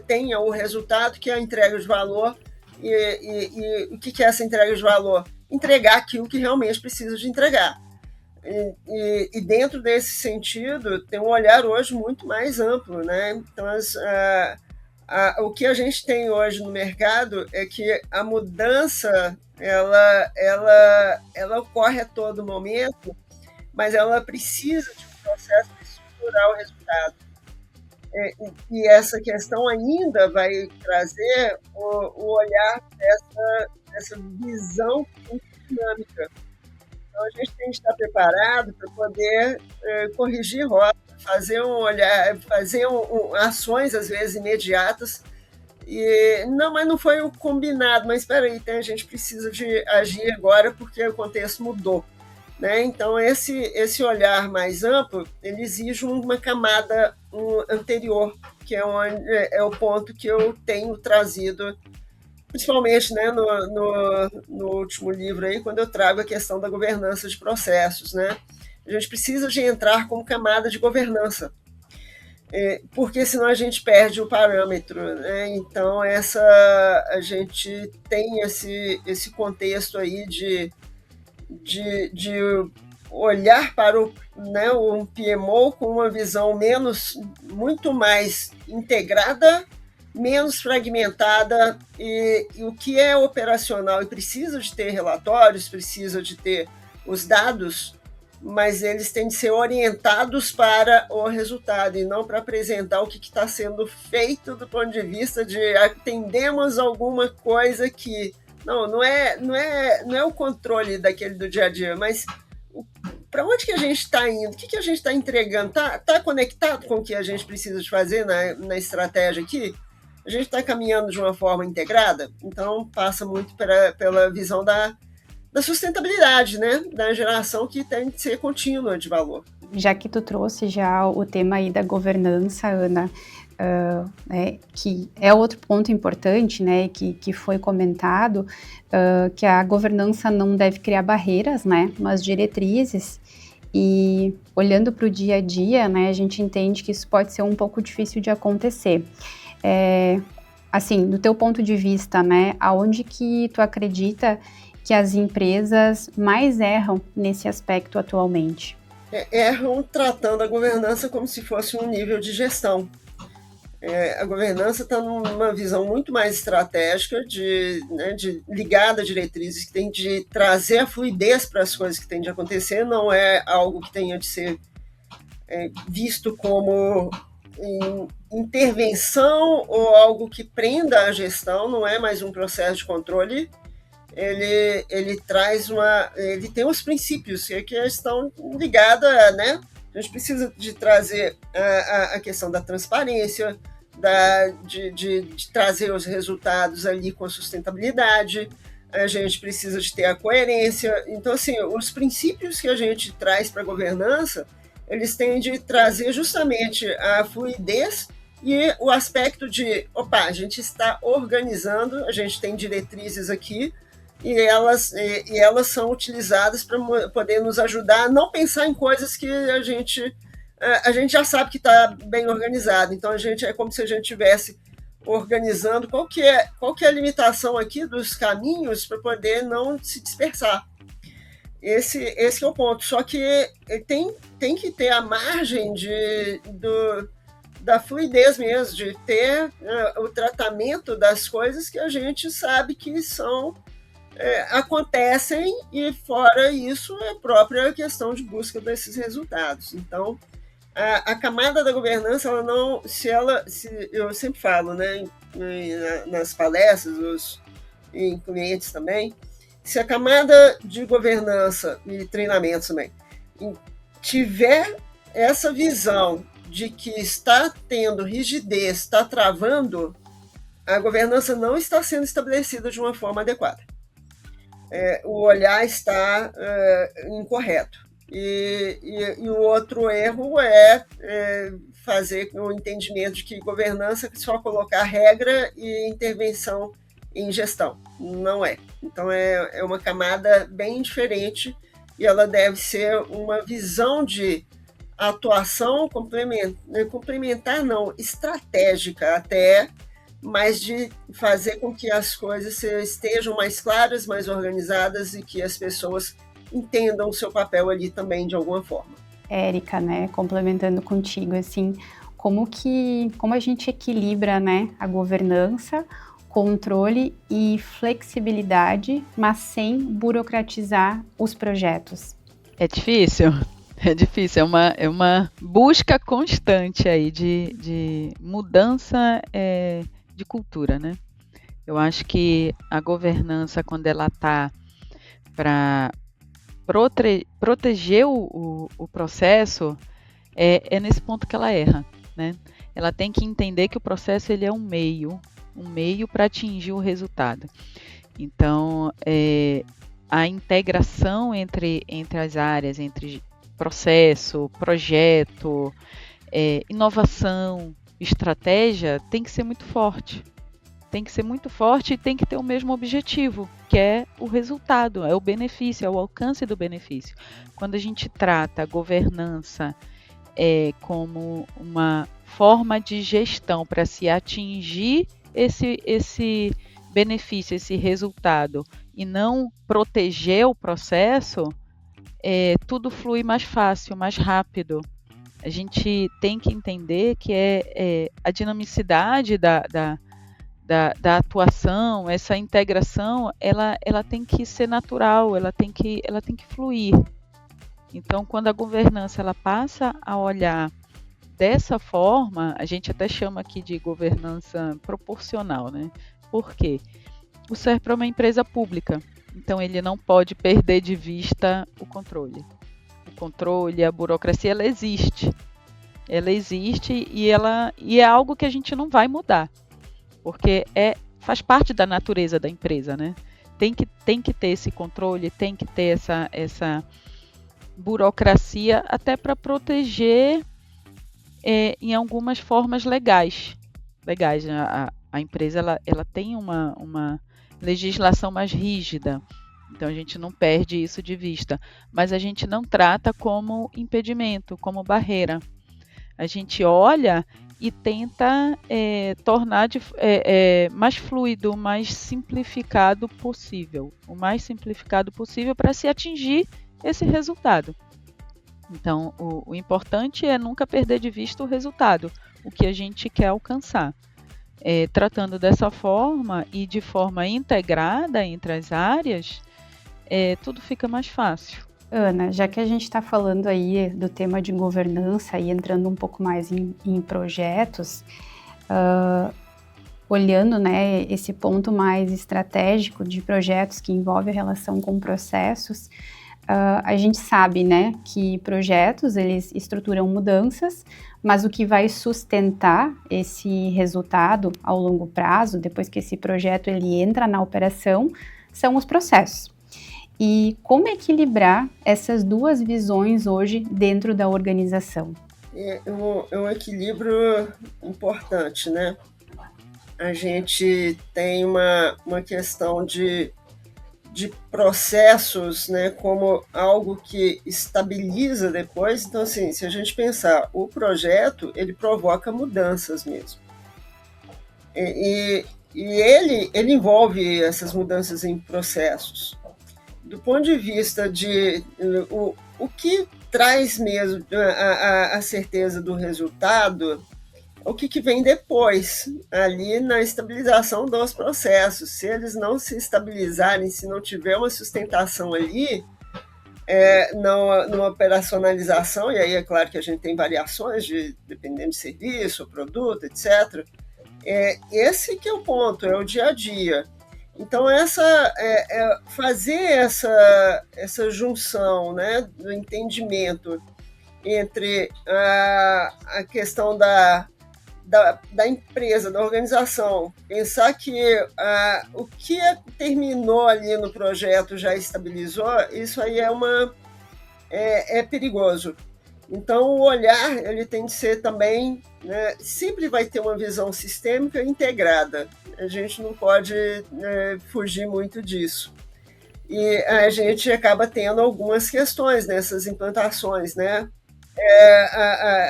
tenha o resultado que é a entrega de valor. E o que é essa entrega de valor? Entregar aquilo que realmente precisa de entregar. E dentro desse sentido, tem um olhar hoje muito mais amplo, né? Então, o que a gente tem hoje no mercado é que a mudança ela ocorre a todo momento, mas ela precisa de um processo para estruturar o resultado. E essa questão ainda vai trazer o olhar dessa visão dinâmica. Então, a gente tem que estar preparado para poder corrigir rota, fazer ações, às vezes, imediatas. Mas não foi o combinado, mas espera aí, a gente precisa de agir agora porque o contexto mudou. Né? Então, esse olhar mais amplo, ele exige uma camada anterior, que é o ponto que eu tenho trazido, principalmente, né, no último livro, aí, quando eu trago a questão da governança de processos. Né? A gente precisa de entrar como camada de governança, porque senão a gente perde o parâmetro. Né? Então, a gente tem esse contexto aí de olhar para um PMO com uma visão muito mais integrada, menos fragmentada, e o que é operacional e precisa de ter relatórios, precisa de ter os dados, mas eles têm de ser orientados para o resultado e não para apresentar o que está sendo feito do ponto de vista de atendemos alguma coisa que não é o controle do dia a dia, mas para onde que a gente está indo, o que a gente está entregando, está conectado com o que a gente precisa de fazer na estratégia aqui? A gente está caminhando de uma forma integrada? Então, passa muito pela visão da sustentabilidade, né? Da geração que tem que ser contínua de valor.
Já que tu trouxe já o tema aí da governança, Ana, que é outro ponto importante, né, que foi comentado, que a governança não deve criar barreiras, né, mas diretrizes, e olhando para o dia a dia, né, a gente entende que isso pode ser um pouco difícil de acontecer. Assim, do teu ponto de vista, né, aonde que tu acredita que as empresas mais erram nesse aspecto atualmente?
Erram tratando a governança como se fosse um nível de gestão. A governança está numa visão muito mais estratégica, ligada a diretrizes, que tem de trazer a fluidez para as coisas que têm de acontecer, não é algo que tenha de ser visto como intervenção ou algo que prenda a gestão, não é mais um processo de controle. Ele tem os princípios que estão ligados, né? A gente precisa de trazer a questão da transparência, de trazer os resultados ali com a sustentabilidade, a gente precisa de ter a coerência. Então, assim, os princípios que a gente traz para a governança, eles têm de trazer justamente a fluidez e o aspecto de, a gente está organizando, a gente tem diretrizes aqui, e elas são utilizadas para poder nos ajudar a não pensar em coisas que a gente já sabe que está bem organizado. Então, é como se a gente estivesse organizando qual que é a limitação aqui dos caminhos para poder não se dispersar. Esse é o ponto. Só que tem que ter a margem da fluidez mesmo, de ter o tratamento das coisas que a gente sabe que acontecem, e fora isso é a própria questão de busca desses resultados. Então, a camada da governança, ela não, eu sempre falo, né, nas palestras, em clientes também, se a camada de governança e treinamentos também tiver essa visão de que está tendo rigidez, está travando, a governança não está sendo estabelecida de uma forma adequada. O olhar está incorreto. E o outro erro é fazer o entendimento de que governança é só colocar regra e intervenção em gestão. Não é. Então, é uma camada bem diferente, e ela deve ser uma visão de atuação complementar, não, estratégica até, mas de fazer com que as coisas estejam mais claras, mais organizadas, e que as pessoas entendam o seu papel ali também de alguma forma.
Érica, né, complementando contigo, assim, como a gente equilibra, né, a governança, controle e flexibilidade, mas sem burocratizar os projetos?
É difícil, é uma busca constante aí de mudança de cultura, né? Eu acho que a governança, quando ela está para proteger o processo, é nesse ponto que ela erra, né? Ela tem que entender que o processo ele é um meio para atingir o resultado. Então, a integração entre as áreas, entre processo, projeto, inovação, estratégia, tem que ser muito forte. Tem que ser muito forte e tem que ter o mesmo objetivo, que é o resultado, é o benefício, é o alcance do benefício. Quando a gente trata a governança como uma forma de gestão para se atingir esse benefício, esse resultado, e não proteger o processo, tudo flui mais fácil, mais rápido. A gente tem que entender que a dinamicidade da atuação, essa integração, ela tem que ser natural, ela tem que fluir. Então, quando a governança ela passa a olhar dessa forma, a gente até chama aqui de governança proporcional, né? Por quê? O SERPRO é uma empresa pública, então ele não pode perder de vista o controle. O controle, a burocracia, ela existe. Ela existe e é algo que a gente não vai mudar, porque faz parte da natureza da empresa, né? Tem que ter esse controle, tem que ter essa burocracia, até para proteger em algumas formas legais. A empresa ela tem uma legislação mais rígida, então a gente não perde isso de vista, mas a gente não trata como impedimento, como barreira. A gente olha e tenta tornar mais fluido, mais simplificado possível, o mais simplificado possível para se atingir esse resultado. Então, o importante é nunca perder de vista o resultado, o que a gente quer alcançar. Tratando dessa forma e de forma integrada entre as áreas, tudo fica mais fácil.
Ana, já que a gente está falando aí do tema de governança e entrando um pouco mais em projetos, olhando, né, esse ponto mais estratégico de projetos que envolve a relação com processos, a gente sabe, né, que projetos, eles estruturam mudanças, mas o que vai sustentar esse resultado ao longo prazo, depois que esse projeto ele entra na operação, são os processos. E como equilibrar essas duas visões hoje dentro da organização?
é um equilíbrio importante, né? A gente tem uma questão de processos, né, como algo que estabiliza depois. Então, assim, se a gente pensar, o projeto, ele provoca mudanças mesmo. E ele envolve essas mudanças em processos. Do ponto de vista de o que traz mesmo a certeza do resultado, o que vem depois, ali na estabilização dos processos. Se eles não se estabilizarem, se não tiver uma sustentação ali, numa operacionalização, e aí é claro que a gente tem variações dependendo de serviço, produto, etc. Esse que é o ponto, é o dia a dia. Então, fazer essa junção, né, do entendimento entre a questão da empresa, da organização, pensar que o que terminou ali no projeto já estabilizou, isso aí é perigoso. Então, o olhar ele tem que ser também, né, sempre vai ter uma visão sistêmica integrada. A gente não pode fugir muito disso. E a gente acaba tendo algumas questões nessas implantações, né?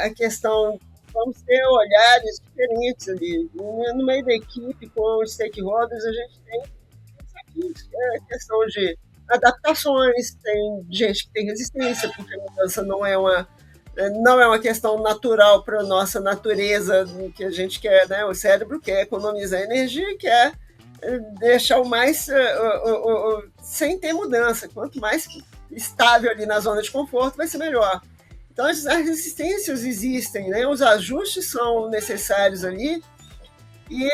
A questão, vamos ter olhares diferentes ali. No meio da equipe, com os stakeholders, a gente tem a questão de adaptações, tem gente que tem resistência, porque a mudança não é uma questão natural para a nossa natureza, que a gente quer, né? O cérebro quer economizar energia, quer deixar o mais sem ter mudança. Quanto mais estável ali na zona de conforto, vai ser melhor. Então, as resistências existem, né? Os ajustes são necessários ali, e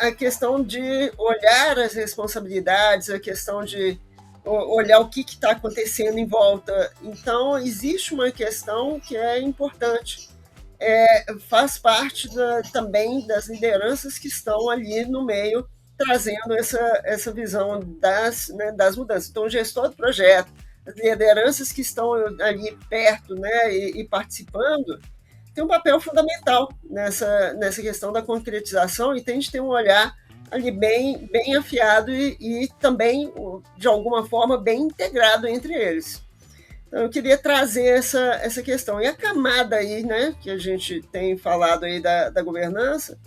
a questão de olhar as responsabilidades, a questão de olhar o que está acontecendo em volta. Então, existe uma questão que é importante. Faz parte também das lideranças que estão ali no meio, trazendo essa visão das mudanças. Então, o gestor do projeto, as lideranças que estão ali perto, né, e participando, tem um papel fundamental nessa questão da concretização, e tem de ter um olhar ali bem afiado e também, de alguma forma, bem integrado entre eles. Então, eu queria trazer essa questão. E a camada aí, né, que a gente tem falado aí da governança,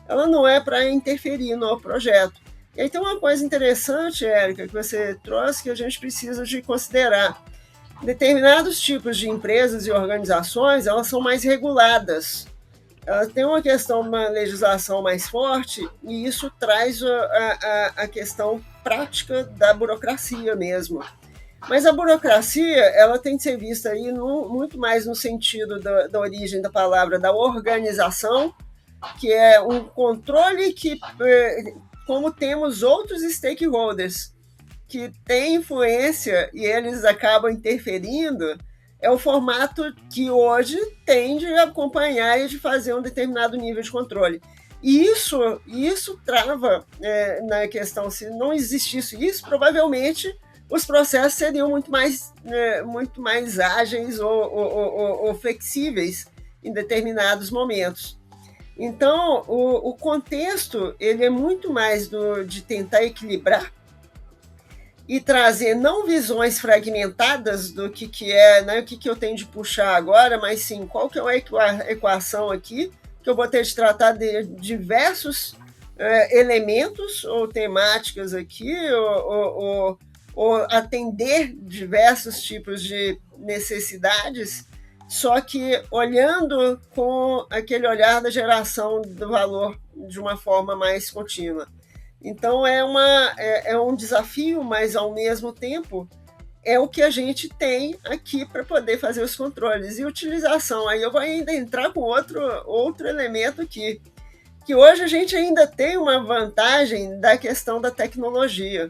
ela não é para interferir no projeto. E aí tem uma coisa interessante, Érica, que você trouxe, que a gente precisa de considerar. Determinados tipos de empresas e organizações, elas são mais reguladas. Elas têm uma legislação mais forte, e isso traz a questão prática da burocracia mesmo. Mas a burocracia, ela tem que ser vista aí muito mais no sentido da origem da palavra, da organização, que é um controle como temos outros stakeholders que têm influência e eles acabam interferindo, é o formato que hoje tem de acompanhar e de fazer um determinado nível de controle. E isso trava na questão, se não existisse isso, provavelmente os processos seriam muito mais ágeis ou flexíveis em determinados momentos. Então, o contexto ele é muito mais de tentar equilibrar e trazer não visões fragmentadas do que é, né, o que eu tenho de puxar agora, mas sim qual que é a equação aqui, que eu vou ter de tratar de diversos elementos ou temáticas aqui, ou atender diversos tipos de necessidades, só que olhando com aquele olhar da geração do valor de uma forma mais contínua. Então, é um desafio, mas, ao mesmo tempo, é o que a gente tem aqui para poder fazer os controles. E utilização, aí eu vou ainda entrar com outro elemento aqui, que hoje a gente ainda tem uma vantagem da questão da tecnologia,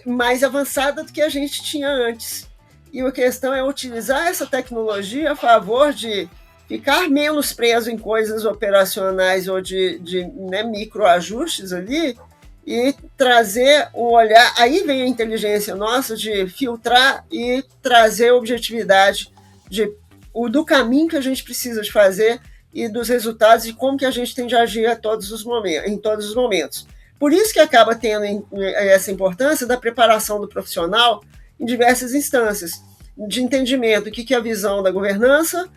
mais avançada do que a gente tinha antes. E a questão é utilizar essa tecnologia a favor de ficar menos preso em coisas operacionais ou de microajustes ali, e trazer um olhar. Aí vem a inteligência nossa de filtrar e trazer objetividade, de do caminho que a gente precisa de fazer e dos resultados e como que a gente tem de agir em todos os momentos. Por isso que acaba tendo essa importância da preparação do profissional em diversas instâncias, de entendimento do que é a visão da governança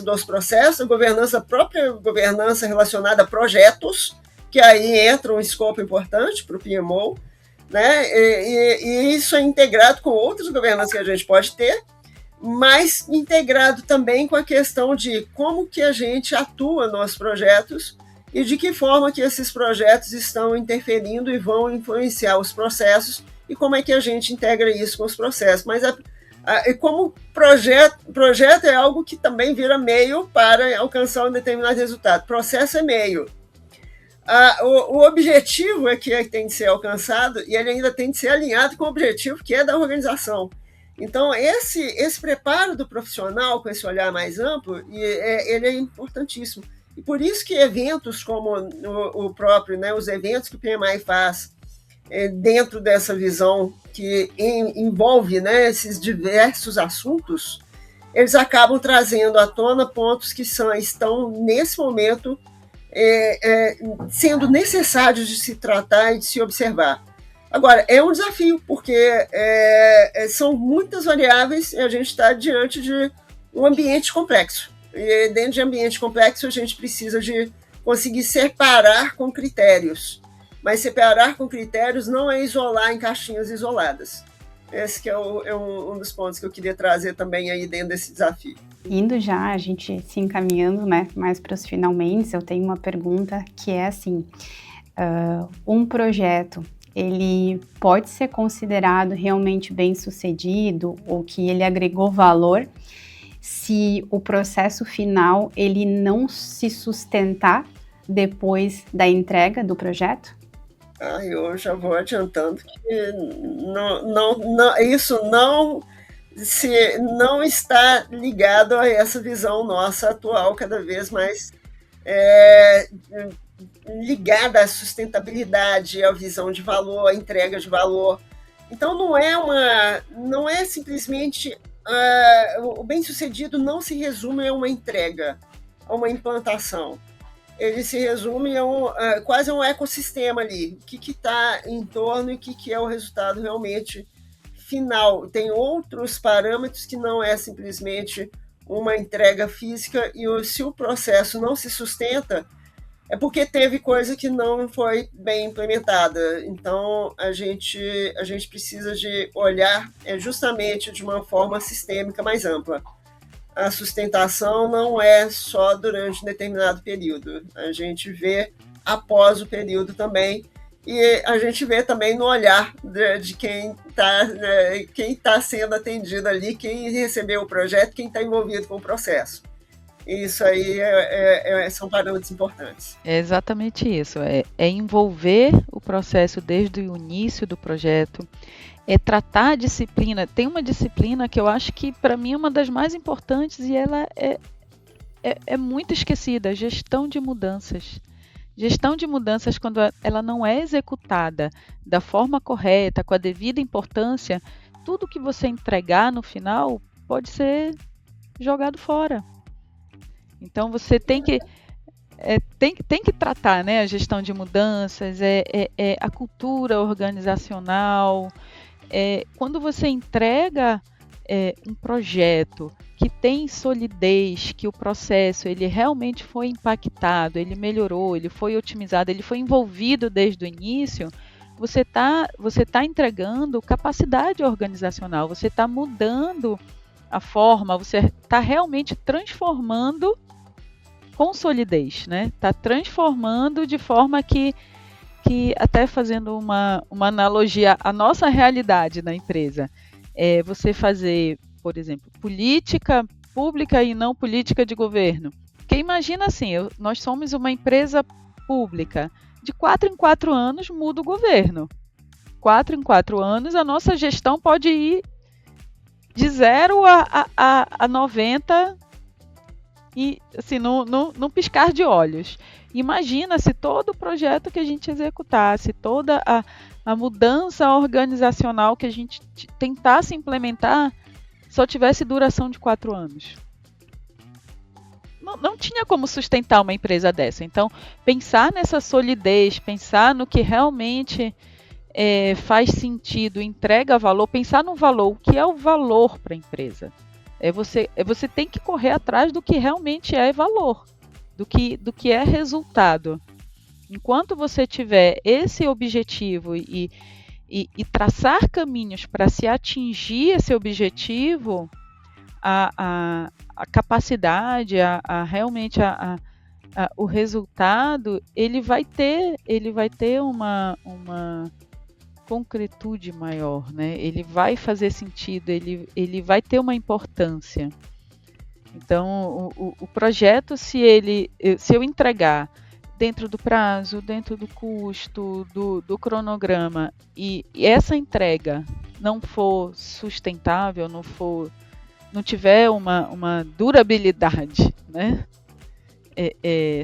dos processos, a própria governança relacionada a projetos, que aí entra um escopo importante para o PMO, né? E isso é integrado com outras governanças que a gente pode ter, mas integrado também com a questão de como que a gente atua nos projetos e de que forma que esses projetos estão interferindo e vão influenciar os processos e como é que a gente integra isso com os processos. Mas como projeto é algo que também vira meio para alcançar um determinado resultado. Processo é meio. O objetivo é que tem de ser alcançado e ele ainda tem de ser alinhado com o objetivo que é da organização. Então, esse preparo do profissional com esse olhar mais amplo, ele é importantíssimo. E por isso que eventos como o próprio, né, os eventos que o PMI faz dentro dessa visão que envolve, né, esses diversos assuntos, eles acabam trazendo à tona pontos que estão, nesse momento, sendo necessários de se tratar e de se observar. Agora, é um desafio, porque são muitas variáveis e a gente está diante de um ambiente complexo. E dentro de ambiente complexo, a gente precisa de conseguir separar com critérios. Mas separar com critérios não é isolar em caixinhas isoladas. Esse que é um dos pontos que eu queria trazer também aí dentro desse desafio.
Indo já, a gente se encaminhando, né, mais para os finalmente, eu tenho uma pergunta que é assim, um projeto, ele pode ser considerado realmente bem-sucedido ou que ele agregou valor se o processo final ele não se sustentar depois da entrega do projeto?
Eu já vou adiantando que isso não está ligado a essa visão nossa atual, cada vez mais ligada à sustentabilidade, à visão de valor, à entrega de valor. Então não é simplesmente o bem-sucedido não se resume a uma entrega, a uma implantação. Ele se resume a quase um ecossistema ali, o que está em torno e o que é o resultado realmente final. Tem outros parâmetros que não é simplesmente uma entrega física e se o processo não se sustenta, é porque teve coisa que não foi bem implementada. Então, a gente precisa de olhar justamente de uma forma sistêmica mais ampla. A sustentação não é só durante um determinado período. A gente vê após o período também, e a gente vê também no olhar de quem está sendo atendido ali, quem recebeu o projeto, quem está envolvido com o processo. Isso aí são parâmetros importantes.
É exatamente isso, é envolver o processo desde o início do projeto, é tratar a disciplina. Tem uma disciplina que eu acho que para mim é uma das mais importantes e ela é muito esquecida, gestão de mudanças. Gestão de mudanças, quando ela não é executada da forma correta, com a devida importância, tudo que você entregar no final pode ser jogado fora. Então você tem que tratar, né, a gestão de mudanças, a cultura organizacional. Quando você entrega um projeto que tem solidez, que o processo ele realmente foi impactado, ele melhorou, ele foi otimizado, ele foi envolvido desde o início, você tá entregando capacidade organizacional, você está mudando a forma, você está realmente transformando com solidez, né? Está transformando de forma que até fazendo uma analogia à nossa realidade na empresa, você fazer, por exemplo, política pública e não política de governo. Porque imagina assim, nós somos uma empresa pública, de 4 em 4 anos muda o governo. 4 em 4 anos a nossa gestão pode ir de 0 a 90 e assim, num piscar de olhos. Imagina se todo o projeto que a gente executasse, toda a mudança organizacional que a gente tentasse implementar, só tivesse duração de 4 anos. Não tinha como sustentar uma empresa dessa. Então, pensar nessa solidez, pensar no que realmente faz sentido, entrega valor, pensar no valor, o que é o valor para a empresa. Você tem que correr atrás do que realmente é valor, do que é resultado. Enquanto você tiver esse objetivo e traçar caminhos para se atingir esse objetivo, a capacidade, realmente o resultado, ele vai ter uma concretude maior, né? Ele vai fazer sentido, ele vai ter uma importância. Então, o projeto, se eu entregar dentro do prazo, dentro do custo, do cronograma, e essa entrega não for sustentável, não tiver uma durabilidade, né,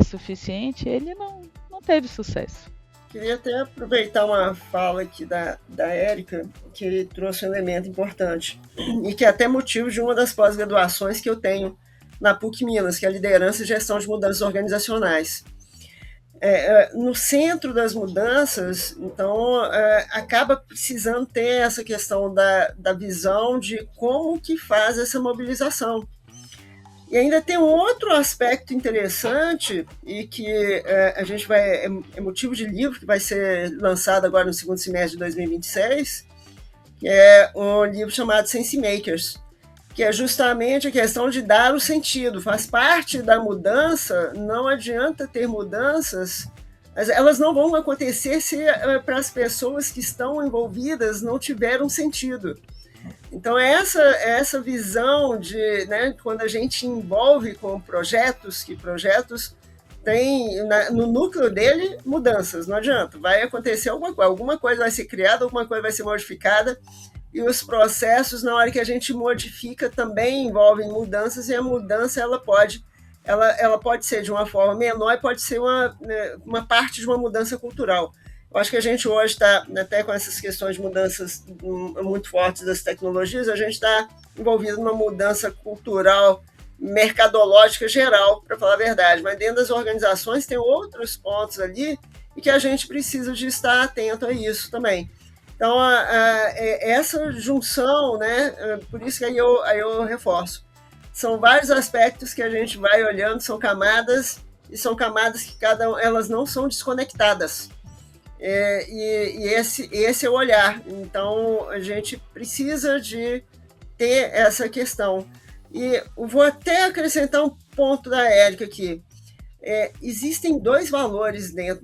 suficiente, ele não teve sucesso.
Queria até aproveitar uma fala aqui da Érica, que trouxe um elemento importante, e que é até motivo de uma das pós-graduações que eu tenho na PUC Minas, que é a Liderança e Gestão de Mudanças Organizacionais. No centro das mudanças, então, acaba precisando ter essa questão da visão de como que faz essa mobilização. E ainda tem um outro aspecto interessante e que a gente é motivo de livro que vai ser lançado agora no segundo semestre de 2026, que é um livro chamado Sense Makers, que é justamente a questão de dar o sentido. Faz parte da mudança, não adianta ter mudanças, elas não vão acontecer se para as pessoas que estão envolvidas não tiver um sentido. Então, essa visão de, né, quando a gente envolve com projetos, que projetos têm no núcleo dele mudanças, não adianta, vai acontecer alguma coisa vai ser criada, alguma coisa vai ser modificada, e os processos, na hora que a gente modifica, também envolvem mudanças, e a mudança ela pode ser de uma forma menor e pode ser uma parte de uma mudança cultural. Eu acho que a gente hoje está, até com essas questões de mudanças muito fortes das tecnologias, a gente está envolvido numa mudança cultural, mercadológica geral, para falar a verdade. Mas dentro das organizações tem outros pontos ali e que a gente precisa de estar atento a isso também. Então, essa junção, né, por isso que aí eu reforço, são vários aspectos que a gente vai olhando, são camadas, e são camadas que elas não são desconectadas. E esse é o olhar. Então, a gente precisa de ter essa questão. E eu vou até acrescentar um ponto da Érica aqui. Existem 2 valores dentro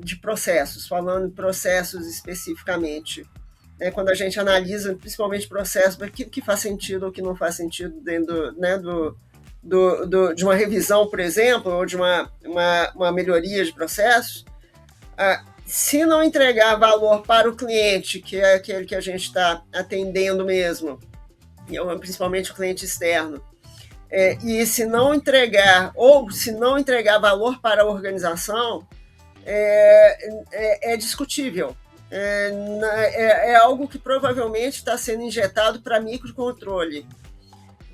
de processos, falando em processos especificamente. Quando a gente analisa, principalmente processos, aquilo que faz sentido ou que não faz sentido dentro de uma revisão, por exemplo, ou de uma melhoria de processos, se não entregar valor para o cliente, que é aquele que a gente está atendendo mesmo, principalmente o cliente externo, e se não entregar valor para a organização, é discutível. É algo que provavelmente está sendo injetado para microcontrole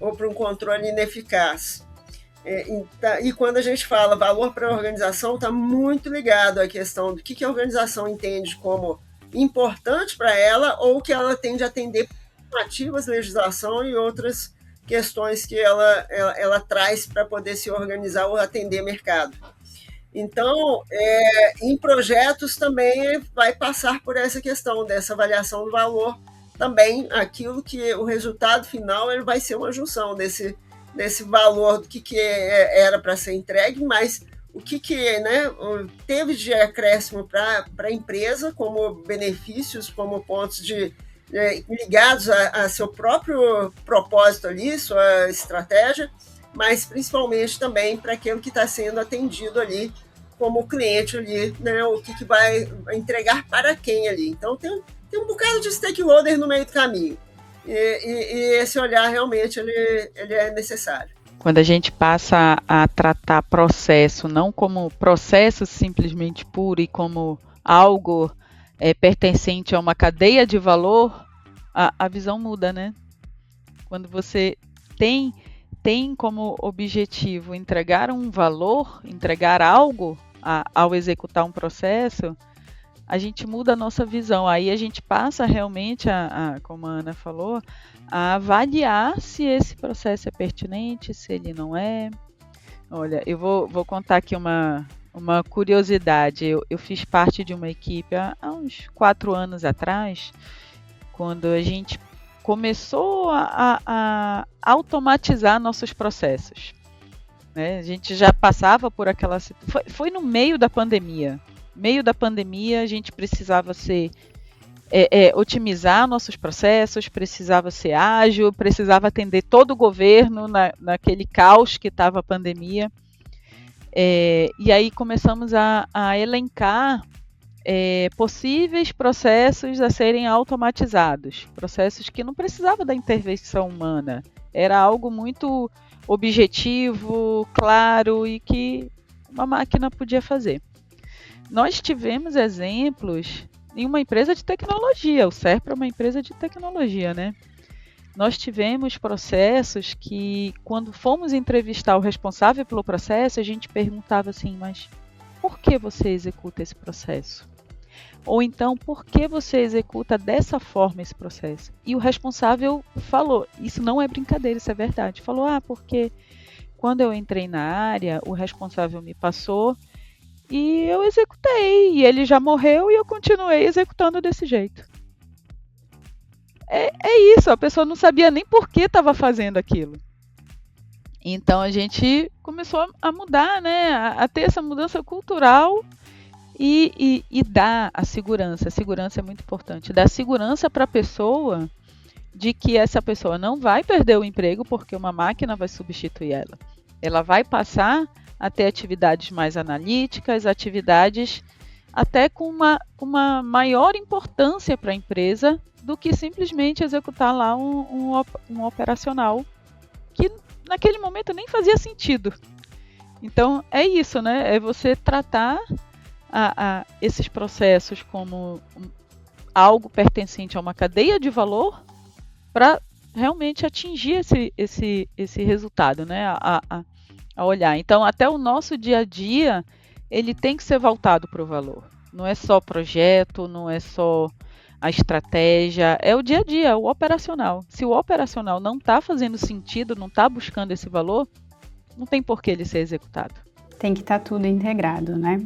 ou para um controle ineficaz. E quando a gente fala valor para a organização, está muito ligado à questão do que a organização entende como importante para ela ou que ela tem de atender normativas, legislação e outras questões que ela traz para poder se organizar ou atender mercado. Então, em projetos também vai passar por essa questão dessa avaliação do valor, também aquilo que o resultado final ele vai ser uma junção desse valor do que era para ser entregue, mas o que teve de acréscimo para a empresa como benefícios, como pontos ligados a seu próprio propósito ali, sua estratégia, mas principalmente também para aquilo que está sendo atendido ali como cliente ali, né, o que vai entregar para quem ali. Então tem um bocado de stakeholder no meio do caminho. E esse olhar realmente ele é necessário.
Quando a gente passa a tratar processo não como processo simplesmente puro e como algo pertencente a uma cadeia de valor, a visão muda, né? Quando você tem como objetivo entregar um valor, entregar algo ao executar um processo, a gente muda a nossa visão. Aí a gente passa realmente, como a Ana falou, a avaliar se esse processo é pertinente, se ele não é. Olha, eu vou contar aqui uma curiosidade. Eu fiz parte de uma equipe há uns 4 anos atrás, quando a gente começou a automatizar nossos processos. Né? A gente já passava por aquela... Foi no meio da pandemia. A gente precisava otimizar nossos processos, precisava ser ágil, precisava atender todo o governo naquele caos que estava a pandemia. E aí começamos a elencar possíveis processos a serem automatizados, processos que não precisavam da intervenção humana, era algo muito objetivo, claro e que uma máquina podia fazer. Nós tivemos exemplos em uma empresa de tecnologia, o Serpro é uma empresa de tecnologia, né? Nós tivemos processos que, quando fomos entrevistar o responsável pelo processo, a gente perguntava assim, mas por que você executa esse processo? Ou então, por que você executa dessa forma esse processo? E o responsável falou, isso não é brincadeira, isso é verdade. Falou, porque quando eu entrei na área, o responsável me passou e eu executei. E ele já morreu e eu continuei executando desse jeito. É isso, a pessoa não sabia nem por que estava fazendo aquilo. Então a gente começou a mudar, né? A ter essa mudança cultural e dar a segurança. A segurança é muito importante. Dar segurança para a pessoa de que essa pessoa não vai perder o emprego porque uma máquina vai substituir ela. Ela vai passar a ter atividades mais analíticas, atividades até com uma maior importância para a empresa do que simplesmente executar lá um operacional que naquele momento nem fazia sentido. Então é isso, né? É você tratar esses processos como algo pertencente a uma cadeia de valor para realmente atingir esse resultado, né? A olhar. Então, até o nosso dia a dia, ele tem que ser voltado para o valor. Não é só projeto, não é só a estratégia, é o dia a dia, o operacional. Se o operacional não está fazendo sentido, não está buscando esse valor, não tem por que ele ser executado.
Tem que estar tudo integrado, né?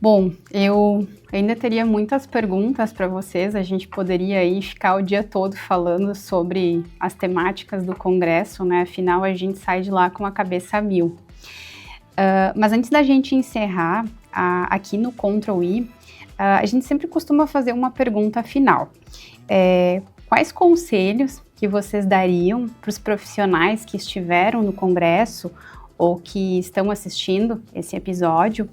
Bom, eu ainda teria muitas perguntas para vocês, a gente poderia aí ficar o dia todo falando sobre as temáticas do congresso, né? Afinal, a gente sai de lá com a cabeça a mil. Mas antes da gente encerrar, aqui no Ctrl+I, a gente sempre costuma fazer uma pergunta final. Quais conselhos que vocês dariam para os profissionais que estiveram no congresso ou que estão assistindo esse episódio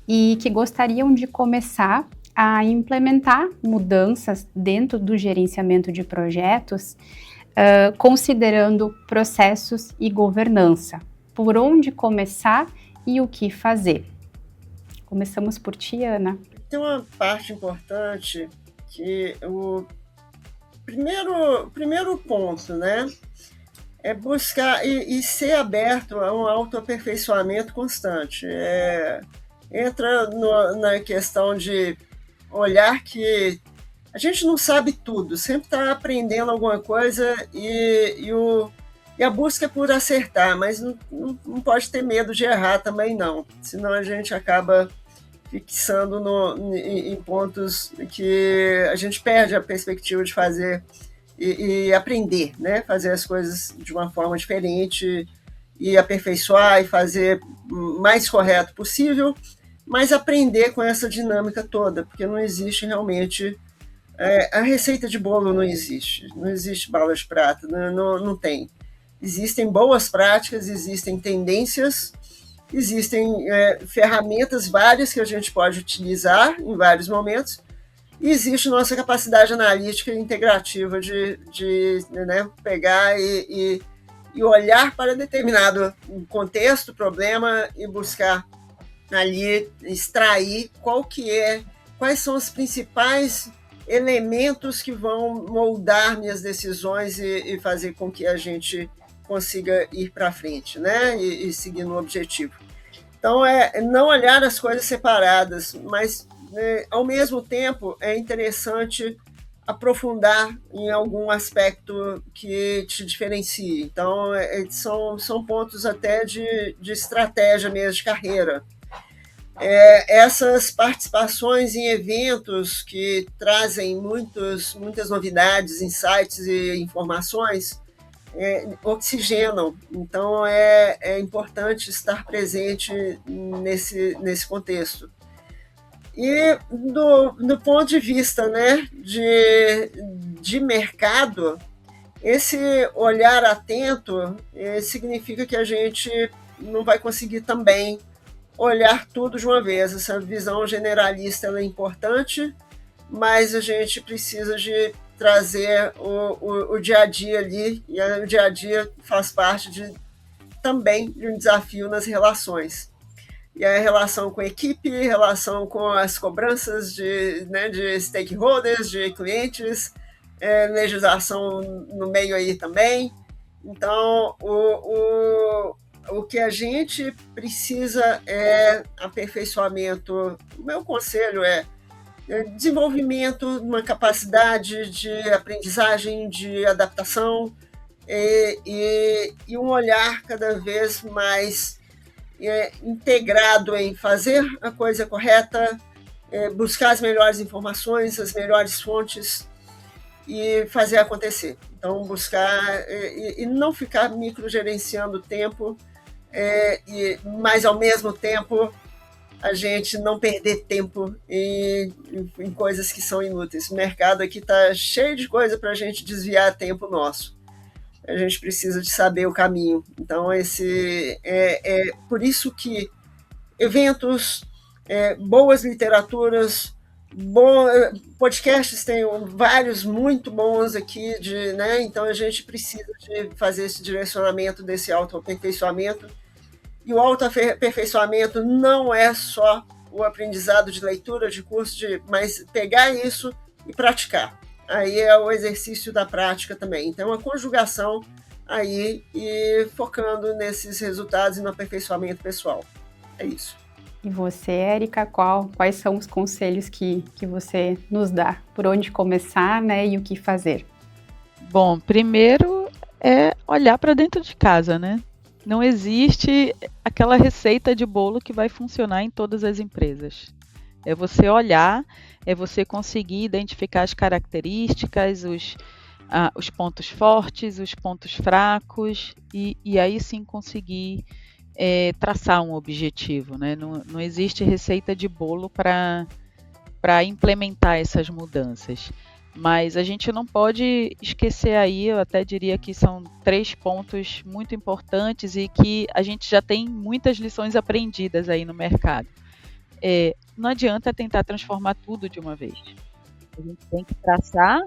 e que gostariam de começar a implementar mudanças dentro do gerenciamento de projetos, considerando processos e governança? Por onde começar e o que fazer? Começamos por ti, Ana.
Tem uma parte importante que o primeiro ponto, né, é buscar e ser aberto a um autoaperfeiçoamento constante. Entra na questão de olhar que a gente não sabe tudo, sempre está aprendendo alguma coisa e a busca é por acertar, mas não pode ter medo de errar também não, senão a gente acaba fixando em pontos que a gente perde a perspectiva de fazer e aprender, né? Fazer as coisas de uma forma diferente e aperfeiçoar e fazer o mais correto possível, mas aprender com essa dinâmica toda, porque não existe realmente... a receita de bolo não existe bala de prata, não tem. Existem boas práticas, existem tendências, existem ferramentas várias que a gente pode utilizar em vários momentos, e existe nossa capacidade analítica e integrativa de né, pegar e olhar para determinado contexto, problema, e buscar ali extrair quais são as principais elementos que vão moldar minhas decisões e fazer com que a gente consiga ir para frente, né? E seguir no objetivo. Então, não olhar as coisas separadas, mas, ao mesmo tempo, é interessante aprofundar em algum aspecto que te diferencie. Então, são pontos até de estratégia mesmo, de carreira. Essas participações em eventos que trazem muitas novidades, insights e informações, oxigenam. Então, é importante estar presente nesse contexto. E do ponto de vista, né, de mercado, esse olhar atento significa que a gente não vai conseguir também olhar tudo de uma vez. Essa visão generalista é importante, mas a gente precisa de trazer o dia a dia ali, e o dia a dia faz parte também de um desafio nas relações. E a relação com a equipe, relação com as cobranças de stakeholders, de clientes, legislação no meio aí também. Então, o que a gente precisa é aperfeiçoamento. O meu conselho é desenvolvimento, uma capacidade de aprendizagem, de adaptação e um olhar cada vez mais integrado em fazer a coisa correta, buscar as melhores informações, as melhores fontes e fazer acontecer. Então, buscar e não ficar microgerenciando o tempo, mas, ao mesmo tempo, a gente não perder tempo em coisas que são inúteis. O mercado aqui está cheio de coisa para a gente desviar tempo nosso. A gente precisa de saber o caminho. Então, por isso que eventos, boas literaturas, podcasts, tem vários muito bons aqui, né? Então a gente precisa de fazer esse direcionamento desse autoaperfeiçoamento. E o autoaperfeiçoamento não é só o aprendizado de leitura, de curso, mas pegar isso e praticar. Aí é o exercício da prática também. Então, a conjugação aí e focando nesses resultados e no aperfeiçoamento pessoal. É isso.
E você, Érica, quais são os conselhos que você nos dá? Por onde começar, né, e o que fazer?
Bom, primeiro é olhar para dentro de casa, né? Não existe aquela receita de bolo que vai funcionar em todas as empresas. É você olhar, é você conseguir identificar as características, os pontos fortes, os pontos fracos, e aí sim conseguir traçar um objetivo, né? Não existe receita de bolo para implementar essas mudanças. Mas a gente não pode esquecer aí, eu até diria que são 3 pontos muito importantes e que a gente já tem muitas lições aprendidas aí no mercado. Não adianta tentar transformar tudo de uma vez. A gente tem que traçar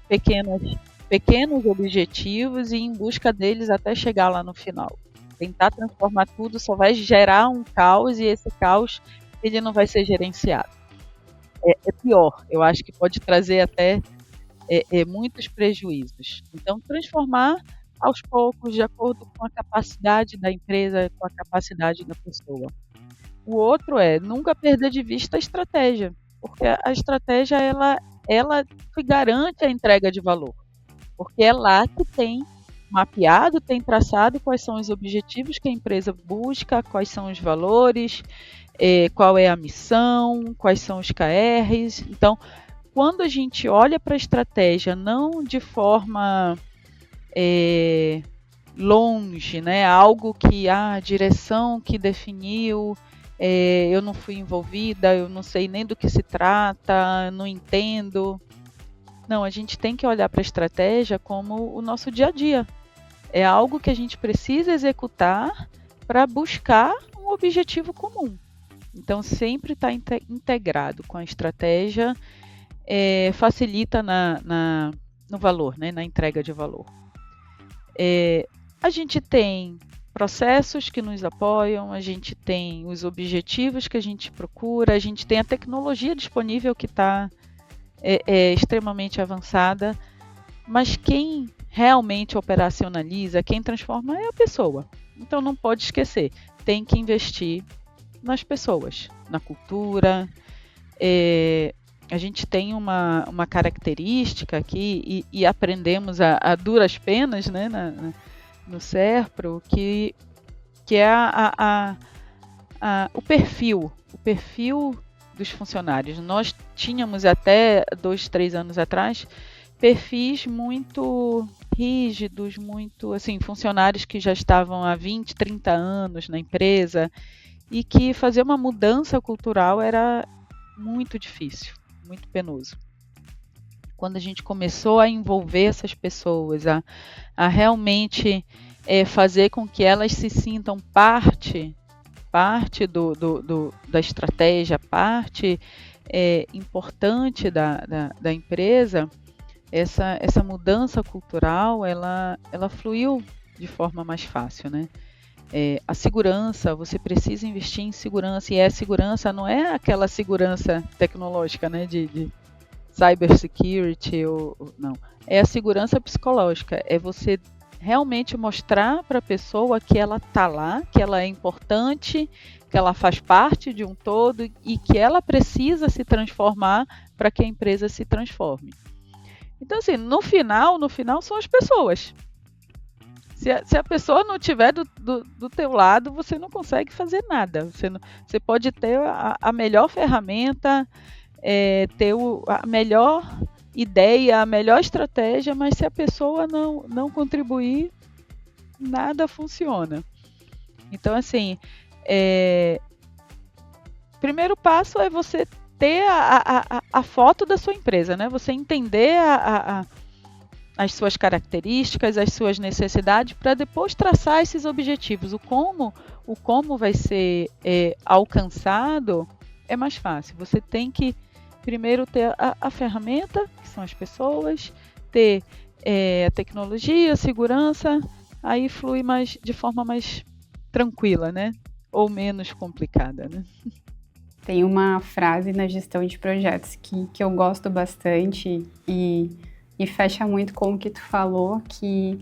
pequenos objetivos e ir em busca deles até chegar lá no final. Tentar transformar tudo só vai gerar um caos, e esse caos ele não vai ser gerenciado. É pior, eu acho que pode trazer até muitos prejuízos. Então, transformar aos poucos, de acordo com a capacidade da empresa, com a capacidade da pessoa. O outro é nunca perder de vista a estratégia, porque a estratégia ela que garante a entrega de valor, porque é lá que tem mapeado, tem traçado quais são os objetivos que a empresa busca, quais são os valores, qual é a missão, quais são os KRs. Então, quando a gente olha para a estratégia não de forma longe, né, algo que a direção que definiu, eu não fui envolvida, eu não sei nem do que se trata, não entendo. Não, a gente tem que olhar para a estratégia como o nosso dia a dia. É algo que a gente precisa executar para buscar um objetivo comum. Então, sempre está integrado com a estratégia, facilita no valor, né, na entrega de valor. A gente tem processos que nos apoiam, a gente tem os objetivos que a gente procura, a gente tem a tecnologia disponível que está é extremamente avançada, mas quem realmente operacionaliza, quem transforma é a pessoa. Então não pode esquecer, tem que investir nas pessoas, na cultura. A gente tem uma característica aqui e aprendemos a duras penas, né, no SERPRO, que é o perfil dos funcionários. Nós tínhamos até 2, 3 anos atrás perfis muito rígidos, muito assim, funcionários que já estavam há 20, 30 anos na empresa e que fazer uma mudança cultural era muito difícil, muito penoso. Quando a gente começou a envolver essas pessoas, a realmente fazer com que elas se sintam parte da estratégia, parte importante da empresa, essa mudança cultural, ela fluiu de forma mais fácil, né? A segurança, você precisa investir em segurança, e a segurança não é aquela segurança tecnológica, né, de cybersecurity, não. É a segurança psicológica, é você realmente mostrar para a pessoa que ela está lá, que ela é importante, que ela faz parte de um todo e que ela precisa se transformar para que a empresa se transforme. Então, assim, no final são as pessoas. Se a pessoa não estiver do teu lado, você não consegue fazer nada. Você pode ter a melhor ferramenta, ter a melhor ideia, a melhor estratégia, mas se a pessoa não contribuir, nada funciona. Então, assim, primeiro passo é você ter a foto da sua empresa, né? Você entender as suas características, as suas necessidades, para depois traçar esses objetivos. O como vai ser alcançado é mais fácil. Você tem que primeiro ter a ferramenta, que são as pessoas, ter a tecnologia, a segurança, aí flui de forma mais tranquila, né? Ou menos complicada, né?
Tem uma frase na gestão de projetos que eu gosto bastante e fecha muito com o que tu falou, que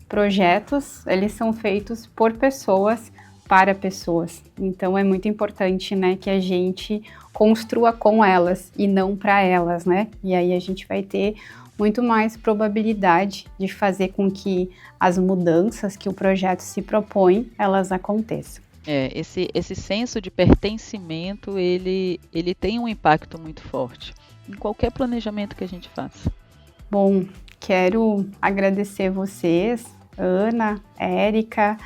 projetos, eles são feitos por pessoas, para pessoas. Então é muito importante, né, que a gente construa com elas e não para elas, né? E aí a gente vai ter muito mais probabilidade de fazer com que as mudanças que o projeto se propõe, elas aconteçam.
Esse senso de pertencimento, ele tem um impacto muito forte em qualquer planejamento que a gente faça.
Bom, quero agradecer vocês, Ana, Érica,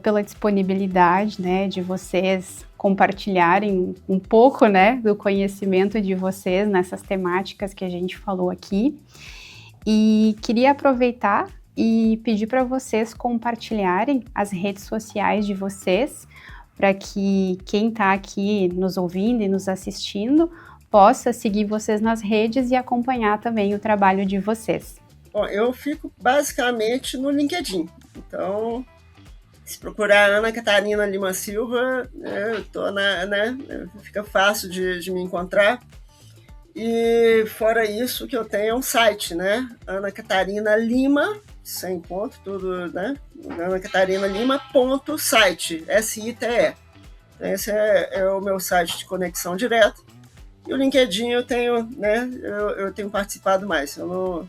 pela disponibilidade, né, de vocês compartilharem um pouco, né, do conhecimento de vocês nessas temáticas que a gente falou aqui. E queria aproveitar e pedir para vocês compartilharem as redes sociais de vocês, para que quem está aqui nos ouvindo e nos assistindo possa seguir vocês nas redes e acompanhar também o trabalho de vocês.
Bom, eu fico basicamente no LinkedIn. Então, se procurar Ana Catarina Lima Silva, eu tô fica fácil de me encontrar. E fora isso, que eu tenho é um site, né? Ana Catarina Lima, sem ponto, tudo, né? Ana Catarina Lima.site, SITE. Esse é o meu site de conexão direta. E o LinkedIn eu tenho, né? Eu tenho participado mais. Eu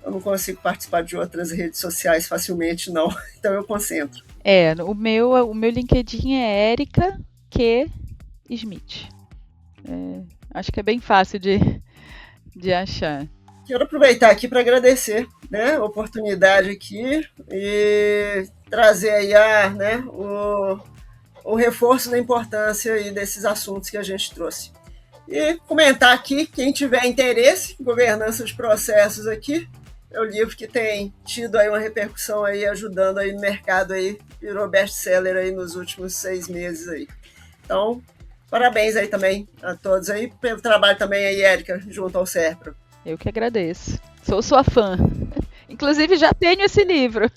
não consigo participar de outras redes sociais facilmente, não. Então eu concentro.
O meu LinkedIn é Érica Q. Smith. Acho que é bem fácil de achar.
Quero aproveitar aqui para agradecer, né, a oportunidade aqui e trazer aí o reforço da importância aí desses assuntos que a gente trouxe. E comentar aqui, quem tiver interesse em governança de processos aqui, é o livro que tem tido aí uma repercussão aí, ajudando aí no mercado aí, virou best-seller aí nos últimos 6 meses aí. Então, parabéns aí também a todos aí, pelo trabalho também aí, Érica, junto ao SERPRO.
Eu que agradeço. Sou sua fã. Inclusive, já tenho esse livro.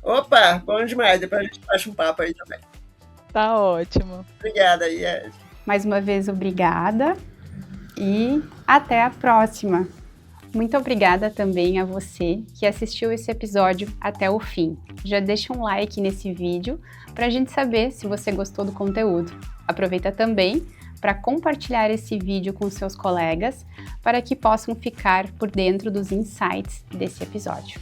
Opa, bom demais. Depois a gente bate um papo aí também.
Tá ótimo.
Obrigada aí, Érica.
Mais uma vez, obrigada. e até a próxima! Muito obrigada também a você que assistiu esse episódio até o fim. Já deixa um like nesse vídeo para a gente saber se você gostou do conteúdo. Aproveita também para compartilhar esse vídeo com seus colegas para que possam ficar por dentro dos insights desse episódio.